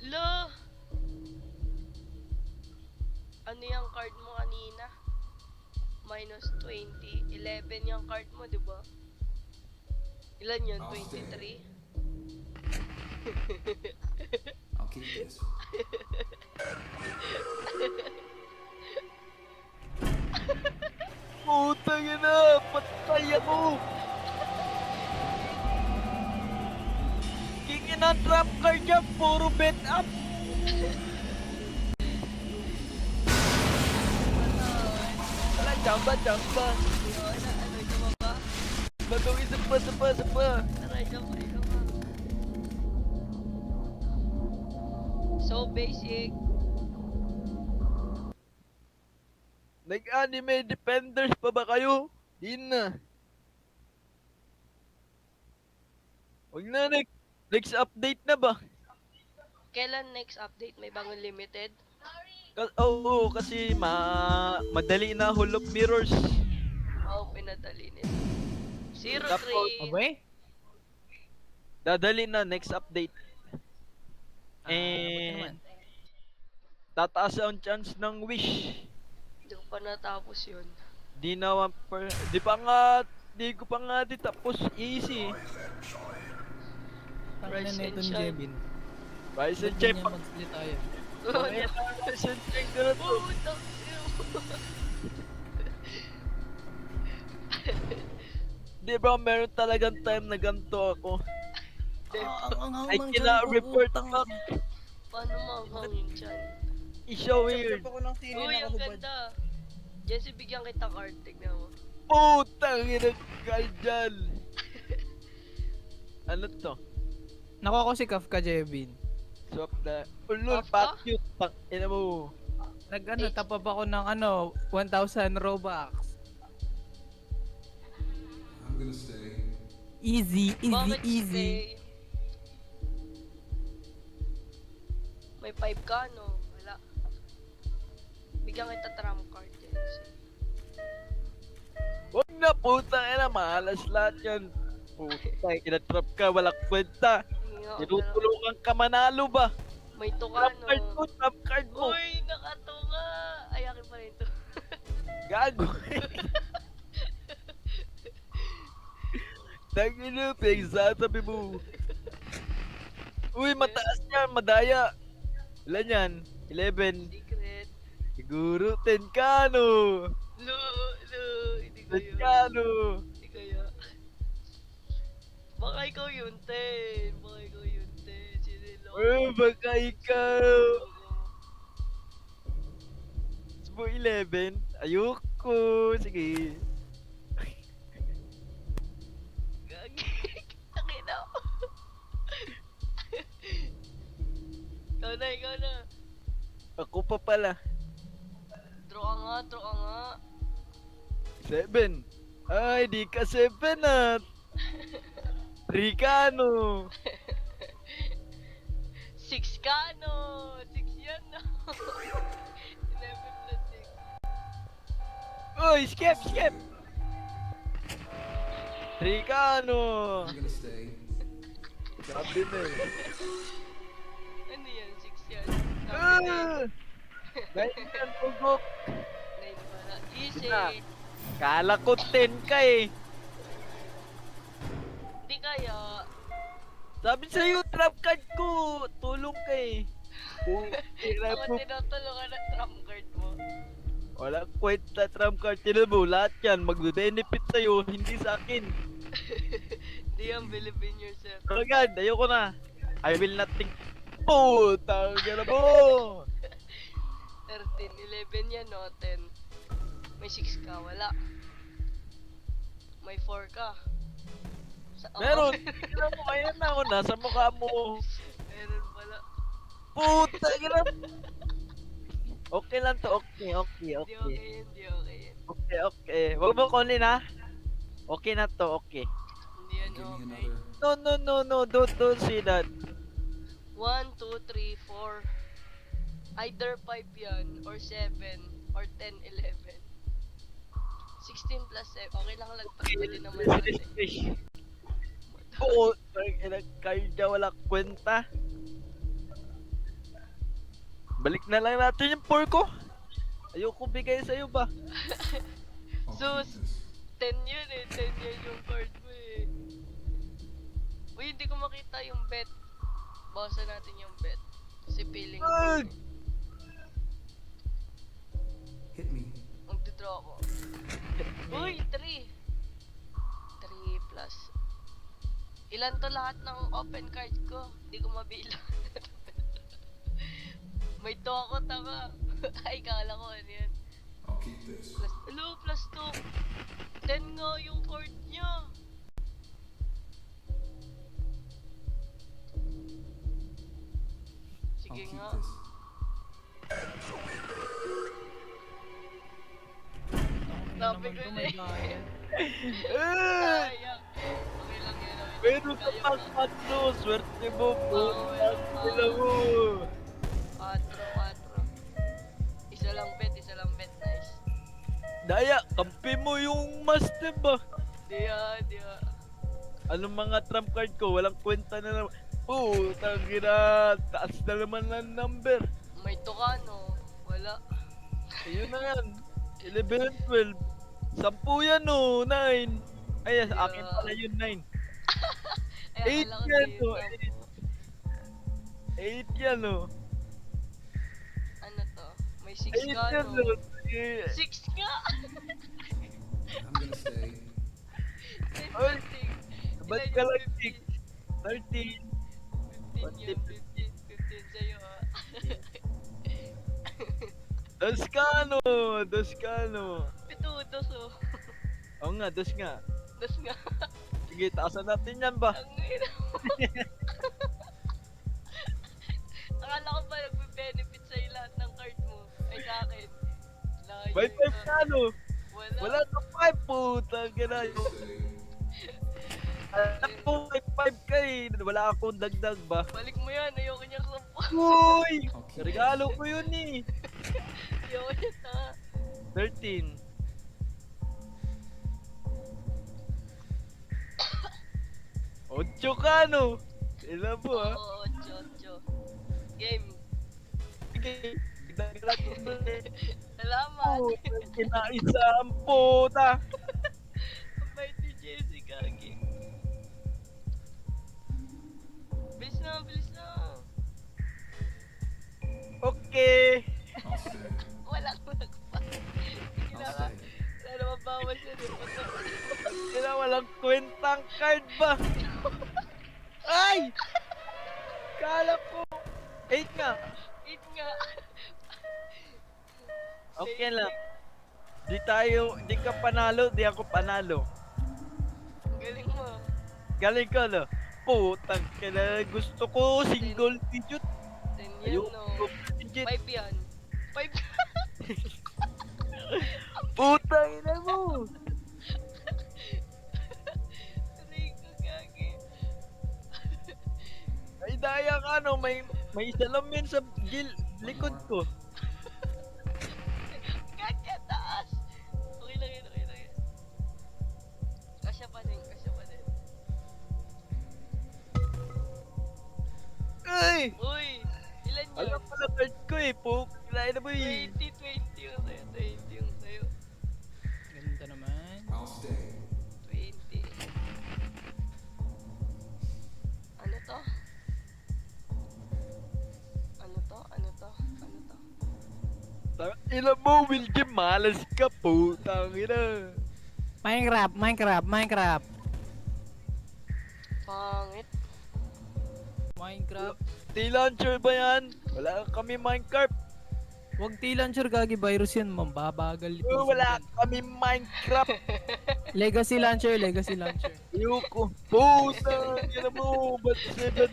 Lo! Ano yung card mo kanina? Minus 20. 11 yung card mo, di ba? Ilan yun? I'll stay. 23? I'll keep this. Putang ina, patay ako. King ina, trap card niya, puro bet up. Wala, jamba. Ano ka ba? Batong isa pa. Tara, jump ka. So basic. Nag-anime defenders pa ba kayo? Di na. Huwag na, next update na ba? Kailan next update? May bagong limited? Oo, kasi madali na hulog mirrors. Oo, pinadali nila. 03. Abay? Dadali na next update. Buti naman. Tataas ang chance ng wish. Hindi ko pa natapos yun. Di ko pa nga di tapos easy. Tangin na Rise neto and ni shine. Jebin. Rise and Ba't check ganyan pa. magsalita yun? Rise and check ko na to. Putang Di ba meron talagang time na ganito ako? Ang anghang I ng cannot chan ko, report utang. back. Paano manghang yun dyan? I-show Chop weird. ako ng sili Uy, na ang kahubad. ganda. Jesse, bigyan kita card. Tignan mo. Putang ina dyan. Ano to? Nakuha ko si Kafka Jebin. Swap na. Ulul, Kafka? fuck you. Tang ina mo. H- Top up ako ng 1,000 Robux. I'm gonna stay. Easy, Bakit easy. stay? May 5 ka, no? Wala. Bigyan kita trump card, Jesse. Huwag na, putang ina. Mahalas lahat yan. Putang ina, trap ka. Walang kwenta. Hindi nga, Tinutulungan ka manalo ba? may tuka, Trap no? card mo, trap card mo. Uy, nakatunga! Ay, akin pa rin to. Gago. Tangina, pinagsasabi mo. Uy, mataas yan, madaya. Ilan yan? 11. Secret. Siguro 10 ka, no? Lo, hindi 10 kaya. ka, no? Hindi kaya. Baka ikaw yun, Ten. Baka ikaw yun, Ten. Sinilo. Baka ikaw. Gusto mo 11? Ayoko. Sige. Gagi. Takina ako. Ikaw na. Ako pa pala. Draw ka nga. 7. Ay, di ka 7 at. 3 ka, no? 6 ka, no? 6 yan, no? 11 plus 6. Uy, skip! 3 ka, no? I'm gonna stay. Sabi na eh. Ano yan? 6 yan. Ah! Dahil yan, tugok. 9 pala. Easy. Na. Kala ko 10 ka eh. Hindi kaya. Sabi sa'yo, trap card ko. Tulong ka eh. Ako tinutulungan ng trump card mo. Wala kwenta trump card. Tinan mo, lahat yan. Magbe-benefit sa'yo, hindi sa akin. Hindi yan, believe in yourself. Agad, ayoko na. I will not think. Putang gana mo. 13, 11 yan, no? 10. May 6 ka, wala. May 4 ka. Meron. Tignan mo, ayan na ako. Nasa mukha mo. Meron pala. Putang gana. Okay lang to, okay. Di okay yan. Okay. Huwag mo kunin ha. Okay na to, okay. Hindi yan Give me okay. another. No, don't say that. 1, 2, 3, 4. Either 5 yan, or 7, or 10, 11. 16 plus 7. Okay lang lagpas. Pwede naman natin. Oo, kaya wala kwenta. Balik na lang natin yung 4 ko. Ayoko bigay sa'yo ba? I'll Sus. keep this. 10 yun eh. 10 yun yung card mo eh. Uy, hindi ko makita yung bet. Bawasan natin yung bet. Kasi feeling ko. Ay! Hit me. Magdodraw ako. Uy, 3. 3 plus. Ilan to lahat ng open card ko? Hindi ko mabilang. May 2 ako, tama. Ay, kala ko ano yan. I'll keep this. Plus, hello, plus 2. 10 nga yung card niya. I'll Sige keep nga. this. Sabi ko na eh. bayad. Sayang. Okay lang yan. Meron ka pang 4. Swerte mo, putang ina mo. 4. Isa lang bet. Nice. Daya, kampi mo yung master ba? Di ya. Anong mga trump card ko? Walang kwenta na naman. Putang ina, taas na naman ng number. May tuka, no? Wala. Ayun na yan. 11, 12. 10 yan no, 9. Ay, sa akin Yeah. pala yun 9. Ay, 8 akala ko yan sa'yo no, sampu. 8 yan no. Ano to? May 6 8 ka, yan no? no. 6 nga! I'm gonna stay. Ay, ba't Ilan ka yung lang 15? 6? 13. 15 yun, 15 sa'yo ah. Doskano! Doskano! Ito, dos oh. Oo nga, dos nga. Dos nga. Sige, taasan natin yan ba? Ang ina mo. Akala ko ba nagbe-benefit sa'yo lahat ng card mo? Ay sa akin. Layo May 5 ito. na ano? Wala. Wala na 5 puta. Gana. Alam ko may 5 ka eh. Wala akong dagdag ba? Balik mo yan. Ayoko niya sampo. Uy! Okay. Regalo ko yun eh. Ayoko niya ta. 13. Ocho ka no? Ilan mo ah? Oo, ocho. Game. Sige. Dagdag ko ulit. Salamat. Puta, kinaisa ang puta. Ang bait ni Jessica. Game. Bilis na, bilis na. Okay. I'll stay. Walang nagpa. Sige I'll na ka. stay. Wala naman bawas yan eh. Kailan walang kwentang card ba? Ay! Kala ko. 8 nga. Eat nga. Okay lang. Di ka panalo, di ako panalo. Galing mo. Galing ka no? Putang kina, gusto ko single digit. 10 yan no. Digit. 5 yan. 5 Putang ina mo. Rico, gagi. Ay daya ka no, may salamin sa likod ko. Gagi, taas. Okay lang yan, okay lang yan. Kasya pa din, kasya pa din. Ay! Uy, ilan yun? Alam pala card ko eh, kinain na mo eh. 20 yung sa'yo, 20 yung sa'yo. Ganda naman. I'll stay. 20. Ano to? Ano to? Ano to? Ano to? Ina mo, Wilkie, malas ka, putang ina. Minecraft. Pangit. Minecraft. T-launcher ba yan? Wala kami Minecraft. Wag T-launcher, gagi. Virus yan, mambabagal. Wala kami Minecraft. Legacy launcher. Ayoko. Putang ina mo, ba't 17?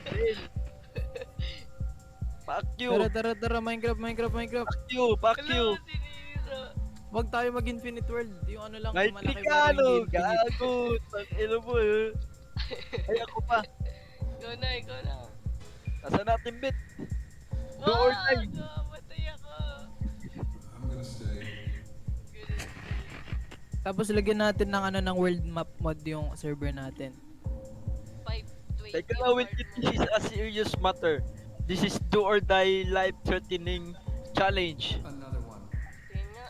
Fuck you. Tara, Minecraft. Fuck you. Hello, sinira. Wag tayo mag-infinite world. Yung ano lang, May malaki Tricano. infinite. Gago. Tang ina mo eh. Ay ako pa. Ikaw na, ikaw na. Nasa natin bit. Do or die. Matay ako. I'm gonna stay. Ganun. Tapos lagyan natin ng ano ng world map mod yung server natin. 520. Teka lang, Wilkie, this is a serious matter. This is do or die life-threatening challenge. Another one. Yun nga.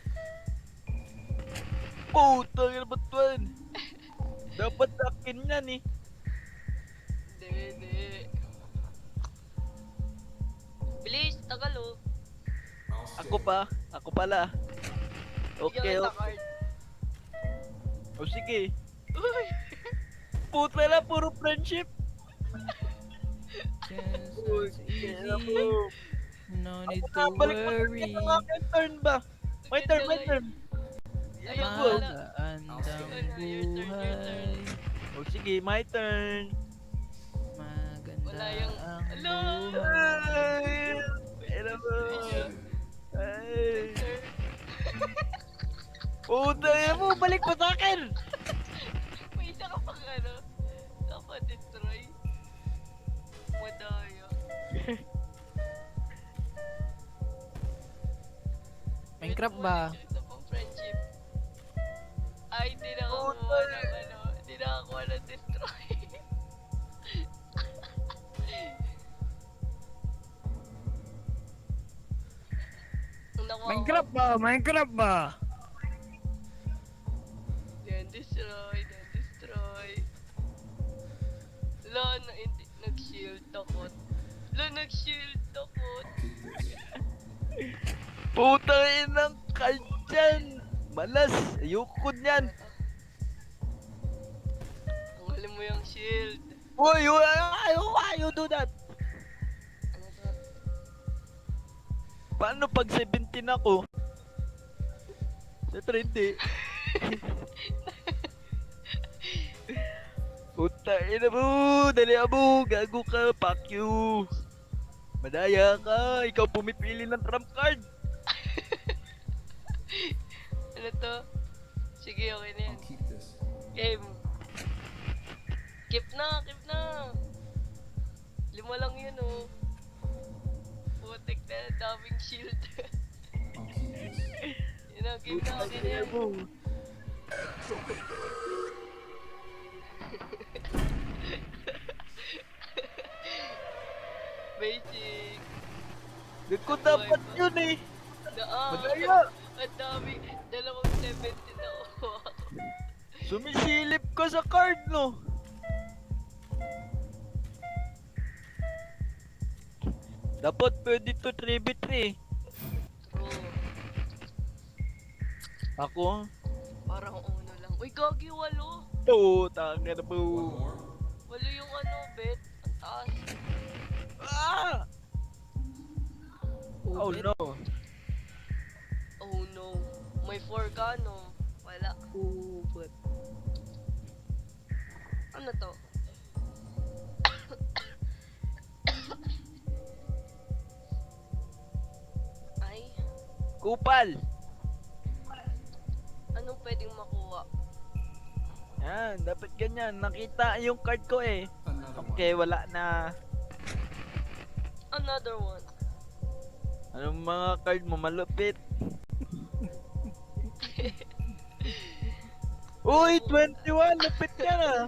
Putang ina ba ito? Dapat akin yan eh. Hindi. Bilis, tagal oh. I'll stay. Ako pala. Okay, Bigyan kita okay. card. O sige. Uy! Puta na, puro friendship. Yes, Uy, that's easy. kaya mo. No need Ako to na, balik mo worry. ang aking turn ba? My turn. Ayun, Ayoko. wala. Magandang Your turn. buhay. O sige, my turn. Maganda Wala yung... ang Ala! buhay. Ay, ano mo? I'll stay. Ay. Turn. Puta mo, balik mo sa akin. May isa ka pang ano. Destroy. Madaya. Minecraft ba? Isa pang friendship. Ay, hindi na ako Puta. kuha ng ano. Hindi na ako kuha ng destroy. Ang nakuha ko- Minecraft ba? Then destroy. Wala na, nag-shield ako. Nag-shield ako. I'll keep this. Puta inang card dyan. Malas. Ayoko niyan. Ang huli mo yung shield. Uy, why you do that? Ano to? Paano pag 17 ako? Siyempre hindi. Puta ina mo! Dali mo! Gago ka! Fuck you! Madaya ka! Ikaw pumipili ng trump card! Ano to? Sige, okay na yan. I'll keep this. Game. Keep na, keep na. 5 lang yun, oh. Putik na, daming shield. I'll keep this. Yun na, game na, okay na yan. mo! Basic. Hindi ko dapat yun eh! Madaya! Ang dami. 270 na ako. Sumisilip ka sa card no! Dapat pwede to 3v3. True. Ako? Parang uno lang. Uy, gagi, 8. Oo, tanga na One po. more. 8 yung ano, bet. Ang taas. Ah! Oh bet. no. Oh no. May 4 ka, no? Wala. Ubet. Ano to? Ay, Kupal! anong pwedeng makuha? Yan, dapat ganyan. Nakita yung card ko eh. Another one. Okay, wala na. Another one. Anong mga card mo malupit? Uy, 21! Lupit ka na!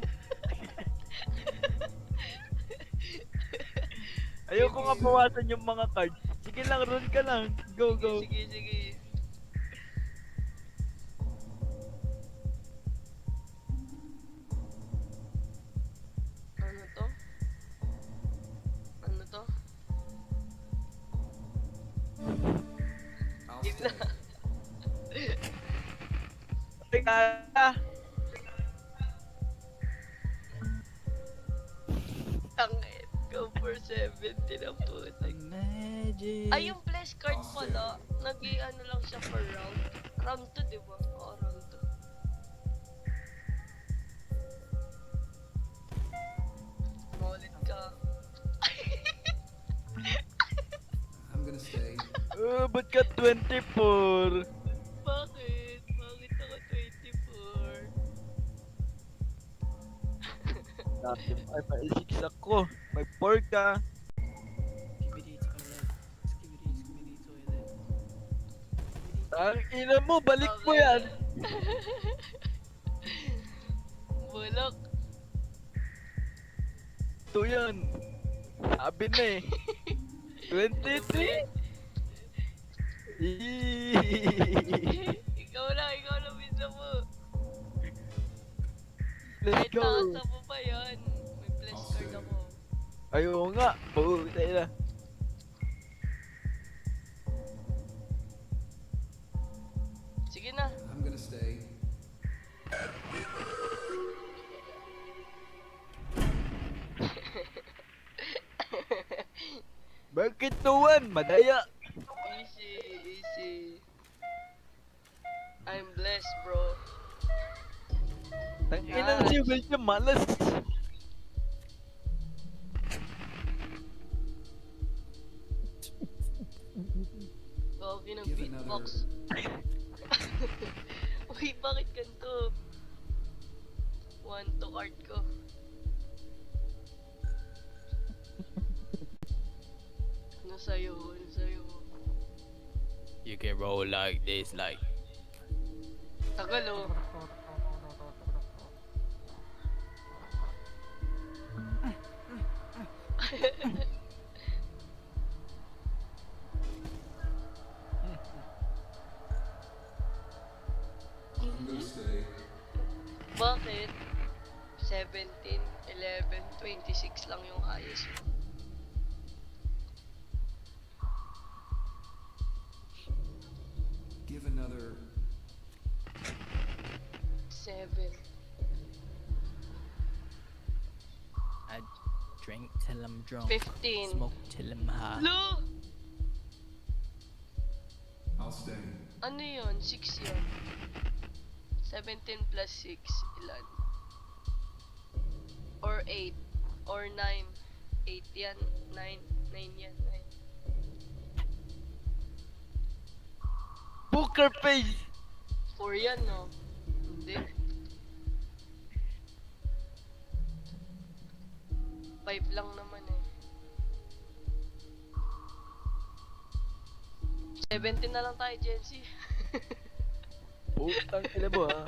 Ayoko nga bawasan yung mga card. Sige lang, run ka lang. Go, go. Sige, sige. Ano to? Ano to? I'll Game na. stay. Teka. Tangit. Go for 70 na putik. Magic. Ay, yung flash card pala, nag-ano lang siya per round. Round 2, di ba? Oo, round 2. Maulit ka. I'm gonna stay. Ba't ka 24? Bakit? Bakit ako 24? Dati ay may 6 ako. May 4 ka. Skibidi toilet. Skibidi toilet. Ang ina mo, balik mo yan. Bulok. Ito yan. Sabi na eh. 23? Eeeeee. ikaw lang mismo mo. Let's Kahit go. nakasa mo pa yan. May flash card ako. Ayaw nga. Puta na. Sige na. I'm gonna stay. Bakit tuwan? Madaya. Easy, easy. I'm blessed, bro. Tang ina si William malas. Okay ng Give beatbox. Uy, bakit ganito? 1 to card ko. Ano sa'yo? Ano sa'yo? You can roll like this, like. Tagal oh. I'm gonna stay. Bakit? 17, 11, 26 lang yung highest mo. Give another. 7. I drink till I'm drunk. 15. Smoke till I'm high. Lo! I'll stay. Ano yun? 6 yun. 17 plus 6, ilan? Or 8? Or 9? 8 yan. 9. 9 yan. 9. Poker face! 4 yan, no? Hindi. 5 lang naman eh. 17 na lang tayo, Jency. Putang ina mo ha.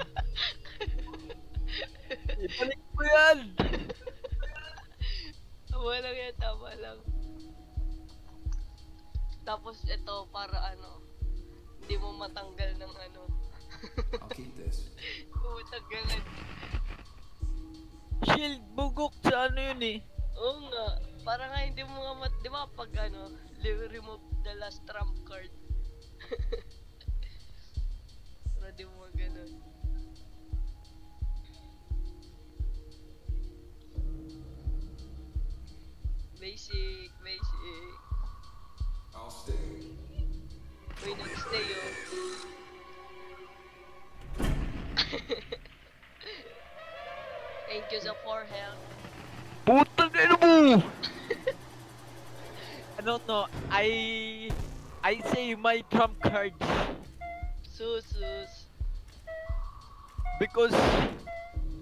Ibalik mo yan! Tama lang yan, tama lang. Tapos ito, para ano, hindi mo matanggal ng ano. I'll keep this. Matanggalan. Shield bugok sa ano yun eh. Oo nga, para nga hindi mo nga di ba pag ano, remove the last trump card. Para di mo ganun. Basic, basic. I'll stay. Uy, nag-stay oh. Thank you sa 4 health. Putang ina mo! Ano no, I say my trump card Sus. because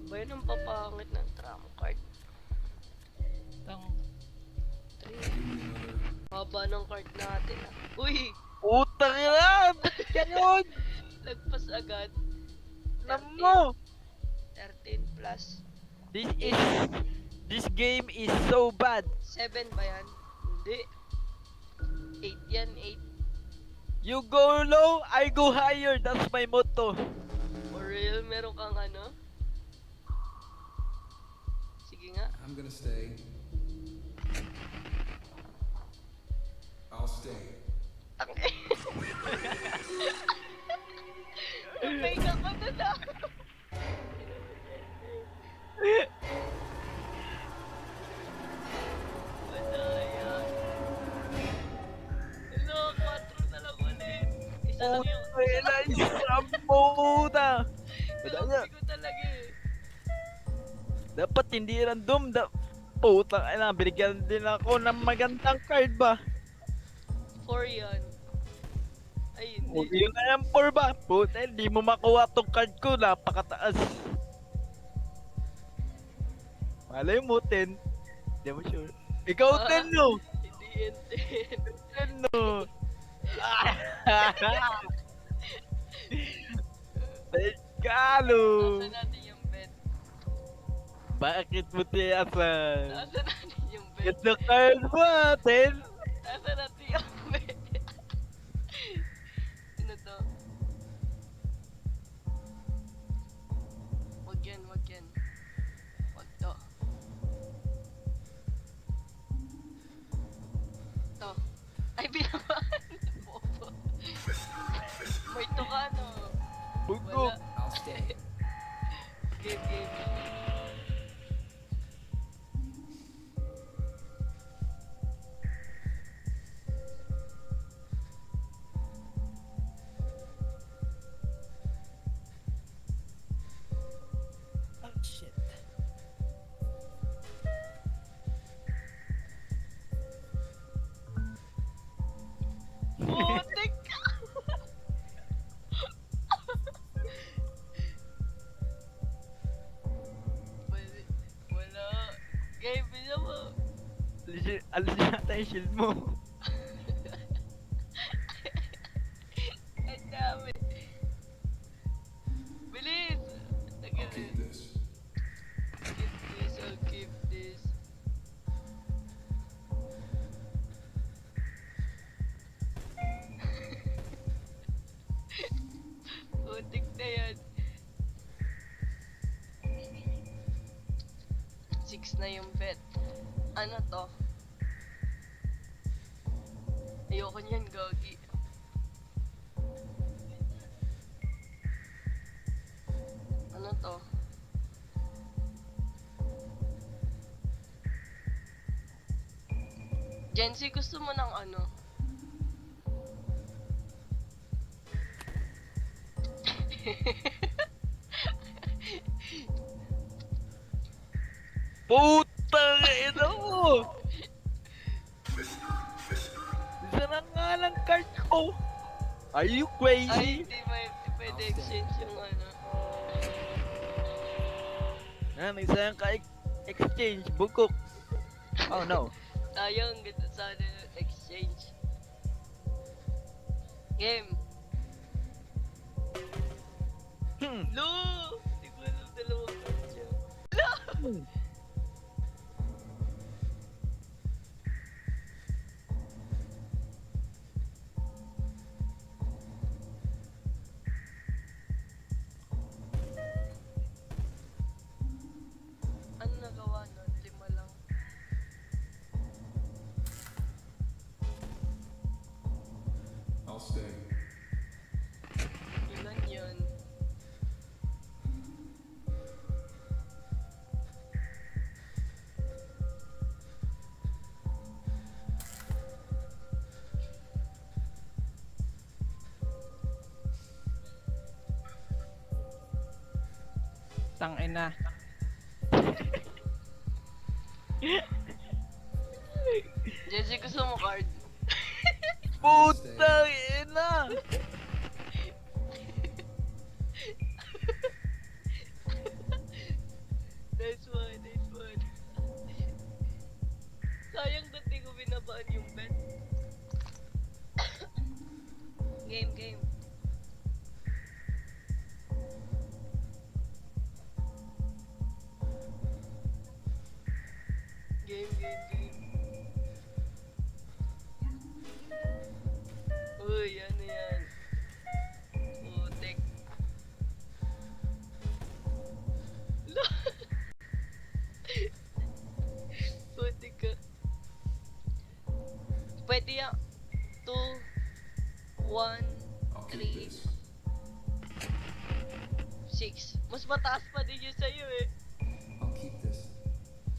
Ba yun ang papangit ng trump card? Tang. 3. Give me another. Haba ng card natin ah. Uy! putang ina! Ba't ganun? Lagpas agad. Alam mo! 13 plus. This game is so bad. 7 ba yan? Hindi. 8 yan, 8. You go low, I go higher. That's my motto. For real, meron kang ano? Sige nga. I'm gonna stay. I'll stay. Pahinga ka na lang. Wala yan. Hello, 4 na lang ulit. Isa lang yung... Puta ina, isang puta. Kalabi ko talaga eh. Dapat hindi random. Putang ina, binigyan din ako ng magandang card ba? 4 yan. Ay, O, hindi. yun na yung 4 ba? Puta, hindi mo makuha tong card ko. Napakataas. Malay mo, 10. Hindi mo sure. Ikaw, 10 no? Hindi yan, 10. 10 no? Tegalo! Nasa natin yung bet. Bakit mo tiyasan? Nasa natin yung bet. Ganda card mo, 10. Nasa natin yung bet. Ano to? Wag yan, wag yan. Wag to. To. Ay, binamaan. Bobo. May to ka, no? Bugok. Wala. I'll stay. Game. Oh, shit. Putik ka! Wala. Game, bila mo. Alisin natin yung shield mo. Ang dami. Bilis! I'll keep this. I'll keep this. Putik na yan. 6 na yung bet. Ano to? Ayoko niyan, Gogi. Ano to? Jency, gusto mo ng ano? Putang ina mo! Isa na nga lang card ko! Are you Ay, crazy? hindi pwede exchange yung ano. Yan, isa yung ka-exchange, bugok. Oh no. Sayang, ganda sana yung exchange. Game. Lo! Hindi ko alam dalawang cards yun. Lo! Ano nagawa nun? 5 lang. I'll stay. Ilan yun? Tangina. Jesse, gusto mo card? Putang ina! Nice one, nice one. Sayang ba't di ko binabaan yung bet? Game, game. Game, game, game. Uy, ano yan? Putek. Lo! Putek ka. Pwede yan. 2, 1, I'll keep 3, this. 6. Mas mataas pa din yun sa'yo eh. I'll keep this.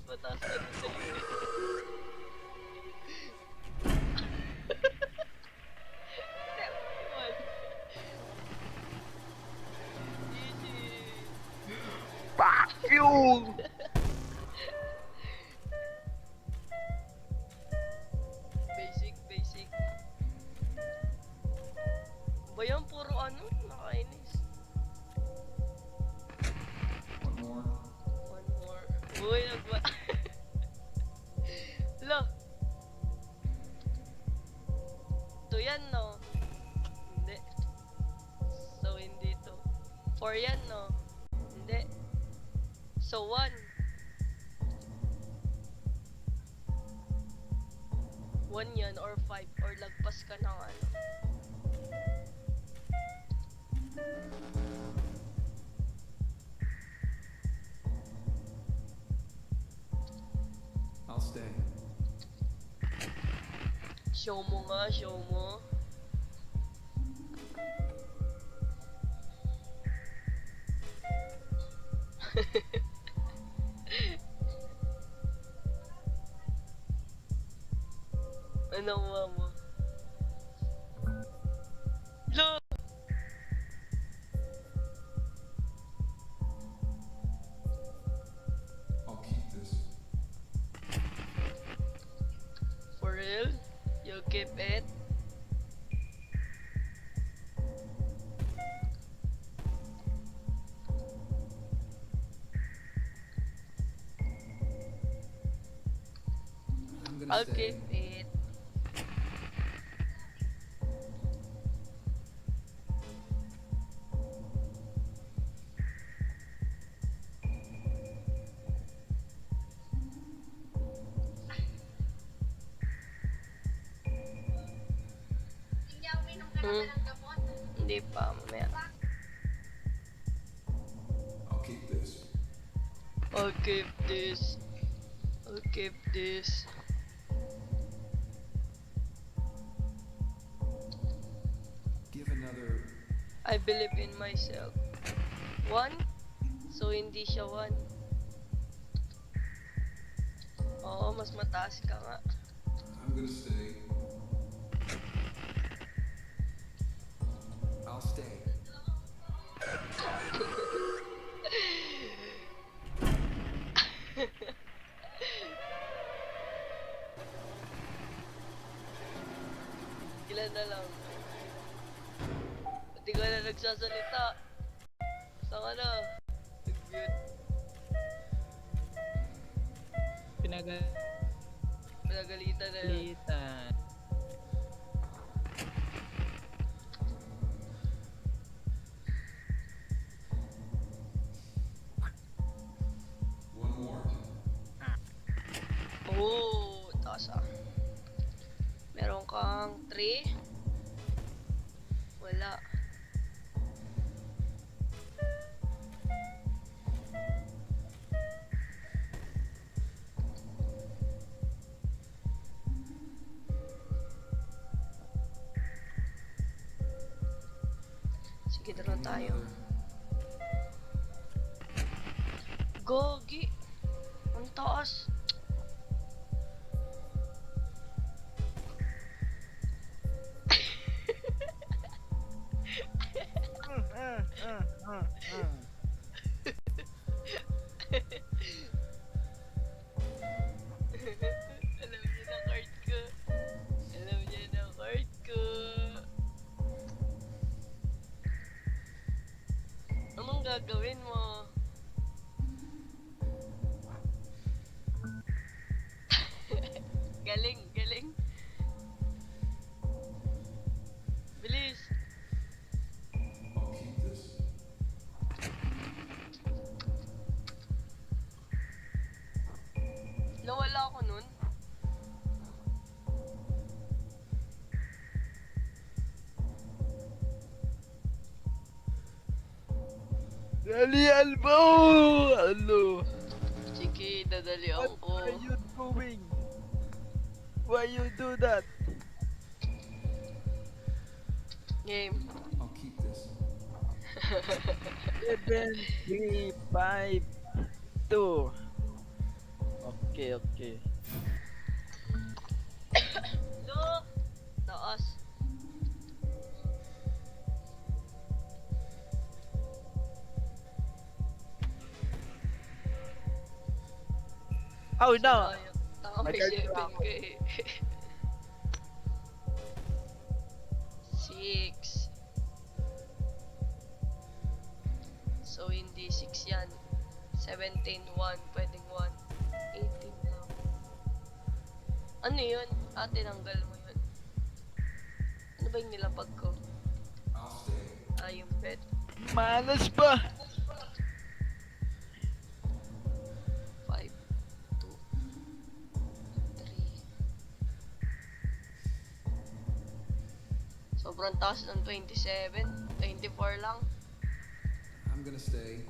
Mas mataas pa din sa'yo eh. Fuck you! Basic, basic. Ba yan? Puro ano? Nakainis. One more. One more. Uy, nagba... Lo! To yan, no? Hindi. So, hindi to. 4 yan, no? Hindi. So, 1. 1 yan or 5 or lagpas ka ng ano. I'll stay. Show mo nga, show mo. Ano mo? Lo! I'll keep this. For real? You keep it? I'm gonna I'll stay. keep it. Hmm? Hindi pa, mamaya. I'll keep this. I'll keep this. I'll keep this. Give another. I believe in myself. 1? So, hindi siya 1. Oo, mas mataas ka nga. I'm gonna stay. I'll stay. Di ka na nagsasalita. Saan ka na? Nag-mute. Pinagalitan na yun. Pinagalitan. One more. Oo, taas ah. Meron kang 3. Wala. Sige, draw tayo. Gogi! Ang taas! Alam niya na card ko. Alam niya na card ko. Anong gagawin mo? Galing, galing. Bilis. I'll keep this. Nawala ako nun. Dali, Albo! Ano? Sige, dadalian What ko. are you doing? Why you do that? Game. I'll keep this. 7, 3, 5, 2. Okay, okay. Lo! Taas. Oh no! Tanga may Mag-guard 7 pa ka eh. 6. So hindi 6 yan. 17, 1. Pwedeng 1. 18 lang. Ano yun? Ah, tinanggal mo yun. Ano ba yung nilapag ko? I'll stay. Ah, yung bed. Malas pa! 5, 2, 3. Sobrang taas ng 27. 24 lang. I'm gonna stay.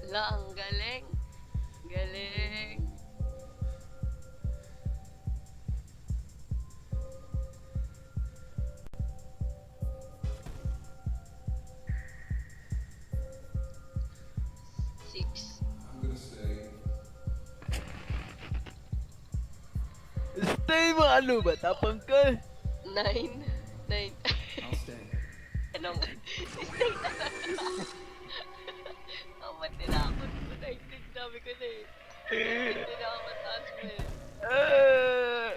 Ang galing. Galing. Six. I'm gonna stay. Stay mo, ano ba? Tapang ka? 9. 9. I'll stay. Anong? Stay talaga. Ang matinakot ko. 19 sabi ko na eh. 19 ako mataas mo eh. Ah,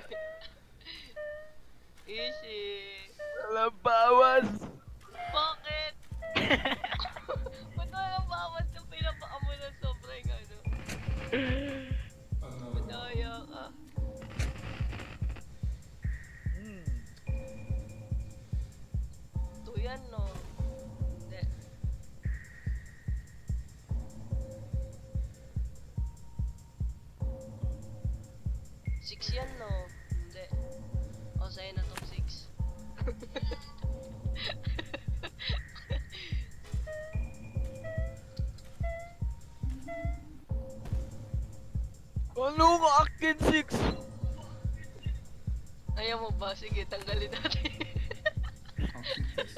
Easy. walang bawas! Bakit? Ba't walang bawas yung pinapaka mo ng sobrang ano? Another one. Madaya ka. Hmm. 2 yan no? Hindi. Six yan no? Hindi. O sa'yo na tong 6. Ano ka akin 6? Ayaw mo ba? Sige, tanggalin natin. I'll keep this.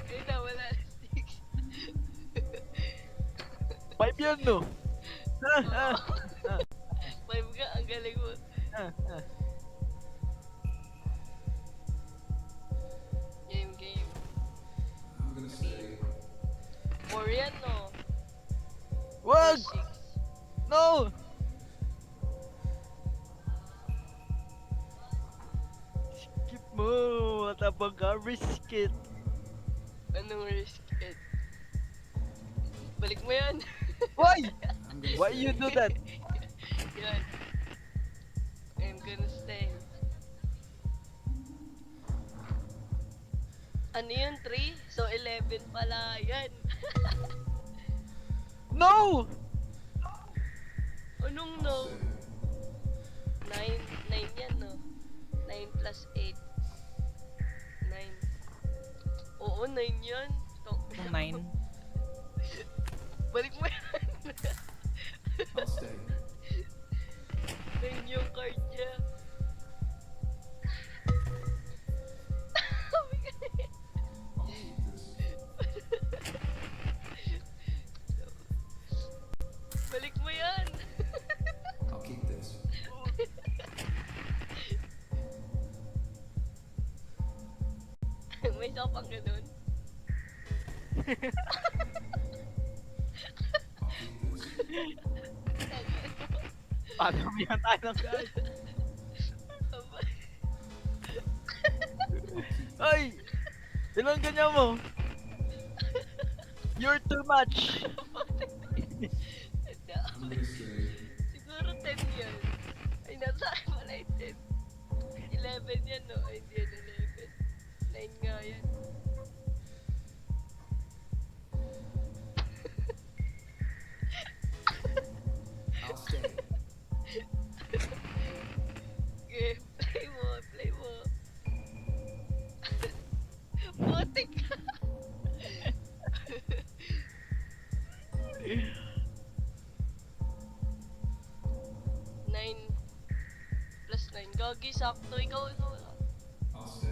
Ayun na, wala na 6. 5 yan, no? Ah, 5 ka, ang galing mo. ah, ah. Game, game. I'm gonna stay. 4 yan no? Wag! 6. No! mo, matapang ka, risk it. Anong risk it? Balik mo yan. Why? I'm gonna Why stay. you do that? Yan. I'm gonna stay. Ano yun, 3? So, 11 pala yan. No! Anong no? 9 yan, no? 9 plus 8. 9. Oo, 9 yan. Yung 9. Balik mo yan. I'll stay. 9 yung card niya. I'll keep this. Balik mo yan. I'll keep this. May isa pang ganun. I'll keep this. Paano mo yan tayo ng guys? Ay! Ilang ganyan mo? You're too much! I'm gonna stay. Siguro 10 yan. Ay, nasa akin pala yung 10. 11 yan, no? Ay, hindi yan 11. 9 nga yan. I'll stay. Okay, play mo, play mo. Putik ka. 9 plus 9. Gagi, sakto. Ikaw. I'll stay.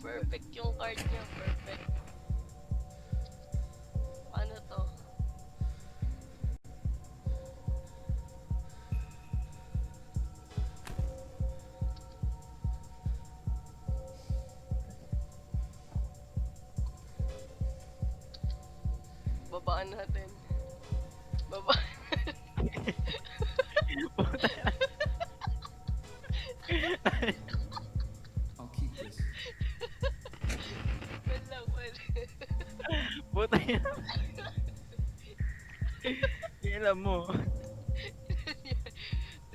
Perfect yung card niya. Perfect. Ano to? Babaan natin. Babaan. I'll keep this. Wala, wala. Puta yan. Ilan mo? 2,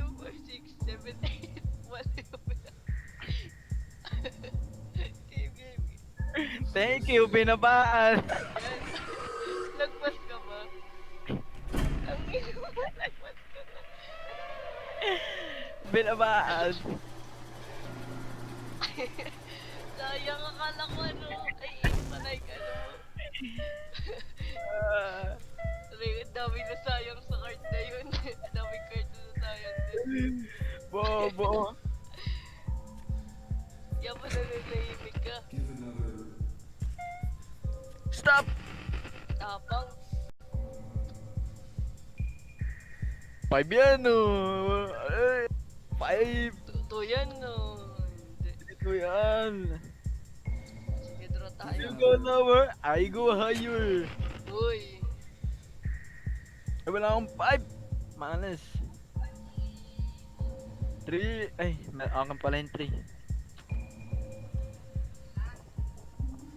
4, 6, 7, 8. Wala yung wala. Game. Thank you, binabaan. Yan. Lagpas ka ba? Ang ino mo, lagpas ka na. Binabaan. Sayang, akala ko ano. Ay, 8 pala yung ano. Ah, Ang dami na sayang sa card na yun. Ang dami card na sayang din. bobo. Yan pa nananahimik ka. Give another. Stop! Tapang. 5 yan, oh. Ay, 5. 2 yan, no. Hindi. Ito yan. Sige, draw tayo. You go lower, I go higher. Uy. Ay, wala akong 5. Malas. 3. Ay, akin pala yung 3.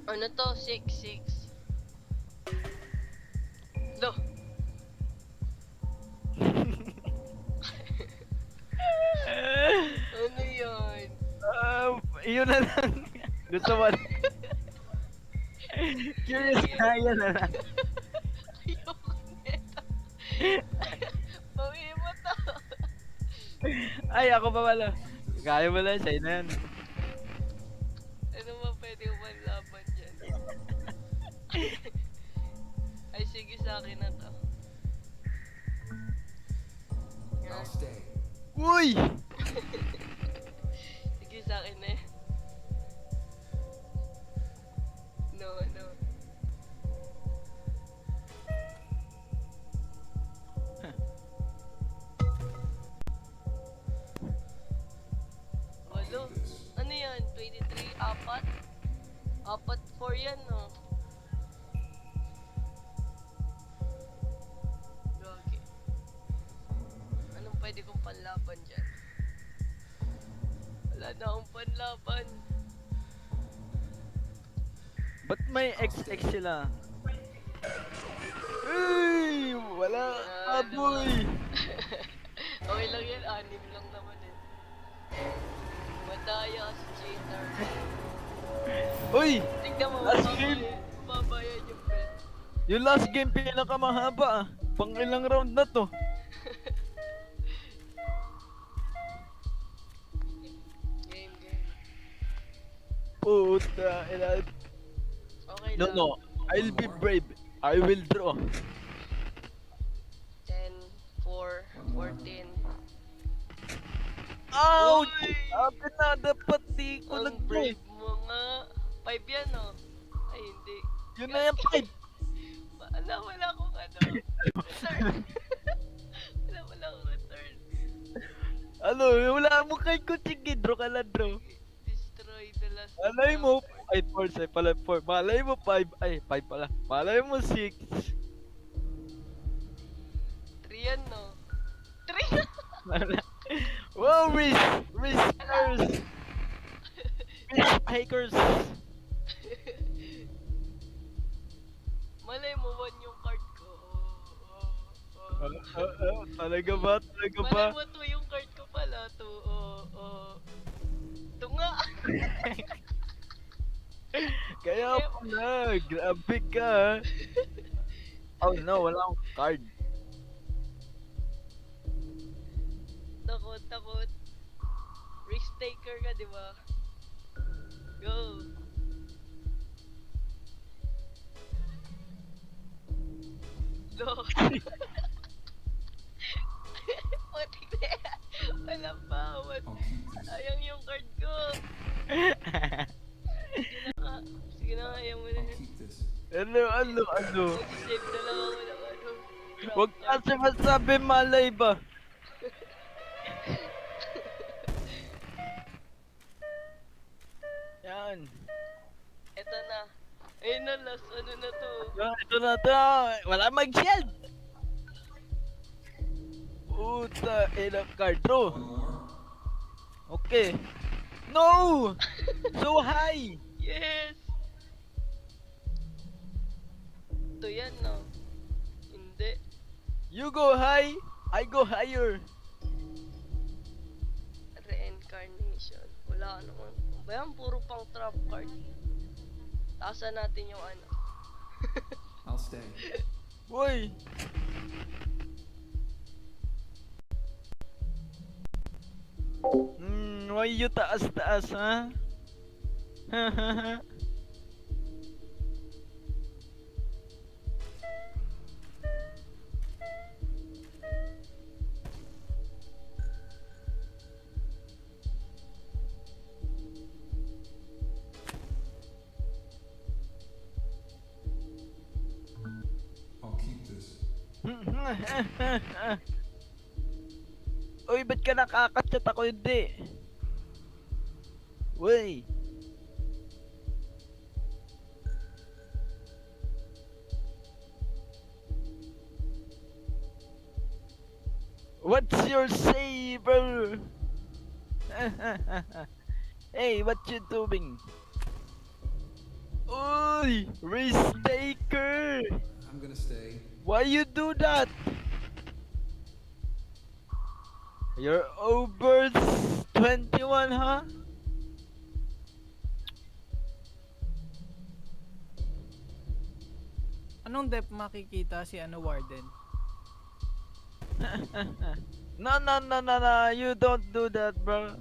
Ano to? 6. Lo. Ano yan? Iyon na lang. Gusto mo. Curious na, yan na lang. Ayoko nito. Bawiin mo to. Ay, ako pa pala. Kaya mo lang, sa'yo na yan. Ano ba pwede ko panlaban dyan? Ay, sige sa akin na to. I'll stay. Uy! Sige sa akin eh. No. Walo. Ano yan? 23? Apat? Apat 4 yan, no? Gagi. Anong pwede kong panlaban dyan? Wala na akong panlaban. Ba't may XX sila? Uy! Wala ka, boy! Okay lang yan, 6 lang naman eh. Madaya si cheater. Uy! Tignan mo, Last mababa game. yan. Mababa yan yung bet. Yung last game pinakamahaba ah. Pang ilang round na to? Game. Puta, ina. Okay No, lang. no. I'll be brave. I will draw. 10, 4, 14. Ouch! Uy! Sabi na, dapat di ko Ang nag-draw. brave mo nga. 5 yan oh. Ay hindi. Yun na yung 5. Wala akong ano. Return. wala akong return. Ano, wala mo kay Kuchigi. Draw ka lang, draw. Destroy the last. Malay mo, ay 4, say pala 4. Malay mo 5, ay 5 pala. Malay mo 6. 3 yan no. 3 Wow, riskers! Risk takers! Malay mo 1 yung card ko. Talaga ba? Talaga ba? Malay mo 2 yung card ko pala. 2. Ito nga. Kaya pala, grabe ka. Oh no, wala akong card. Takot. Risk taker ka, di ba? Go. No. Puti na yan. Walang bawat. I'll keep this. Sayang yung card ko. Sige na, ayaw mo na I'll yan. keep this. Ano? Mag-save na lang ako ng ano. drop Huwag card. kasi masabi malay ba? Yan. Eto na. Ayun na, last ano na to. Ito na to. Wala mag-shield. Puta, ilang card. Draw. One more. Okay. No! So high! Yes! Ito yan, no? Hindi. You go high, I go higher. Reincarnation. Wala naman. Ba yan? Puro pang trap card. Taasan natin yung ano. I'll stay. Boy! Why you taas-taas, ha? I'll keep this. Uy, ba't ka nakaka-chat ako hindi? Uy! What's your say, bro? Hey, what you doing? Uy! Risk taker! I'm gonna stay. Why you do that? You're over 21, huh? Anong depth makikita si ano Warden? No, you don't do that, bro.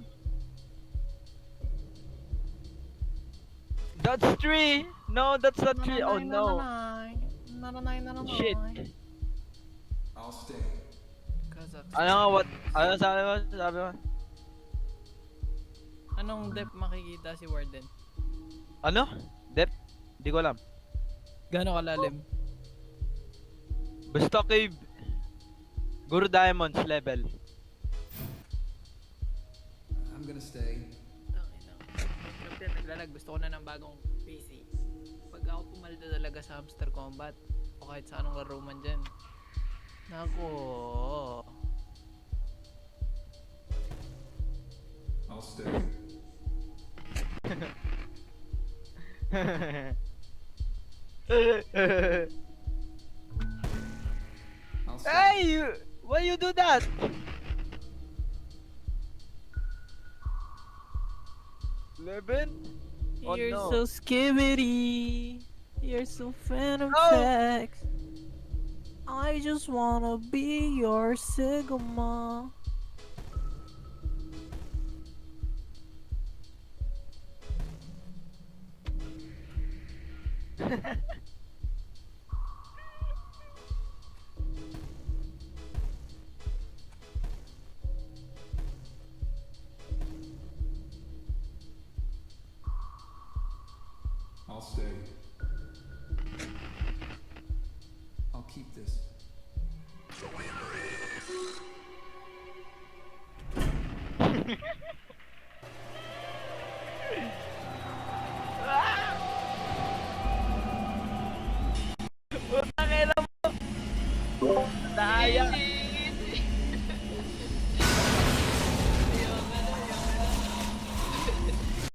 That's 3. No, that's not 3. Oh no. Shit. I'll stay. Kazakhstan. Ano nga, what? Ano sabi mo? Anong depth makikita si Warden? Ano? Depth? Hindi ko alam. Gano'ng kalalim? Basta cave. Guru Diamonds level. I'm gonna stay. Captain, naglalag. Gusto ko na ng bagong PC. Pag ako pumaldo talaga sa Hamster Combat, o kahit sa anong laro man dyan. Nako. I'll stay. I'll stay. Hey! Why you do that? Eleven? Oh, You're no. so skibbity. You're so phantom No! sex. I just wanna be your Sigma. I'll stay. I'll keep this.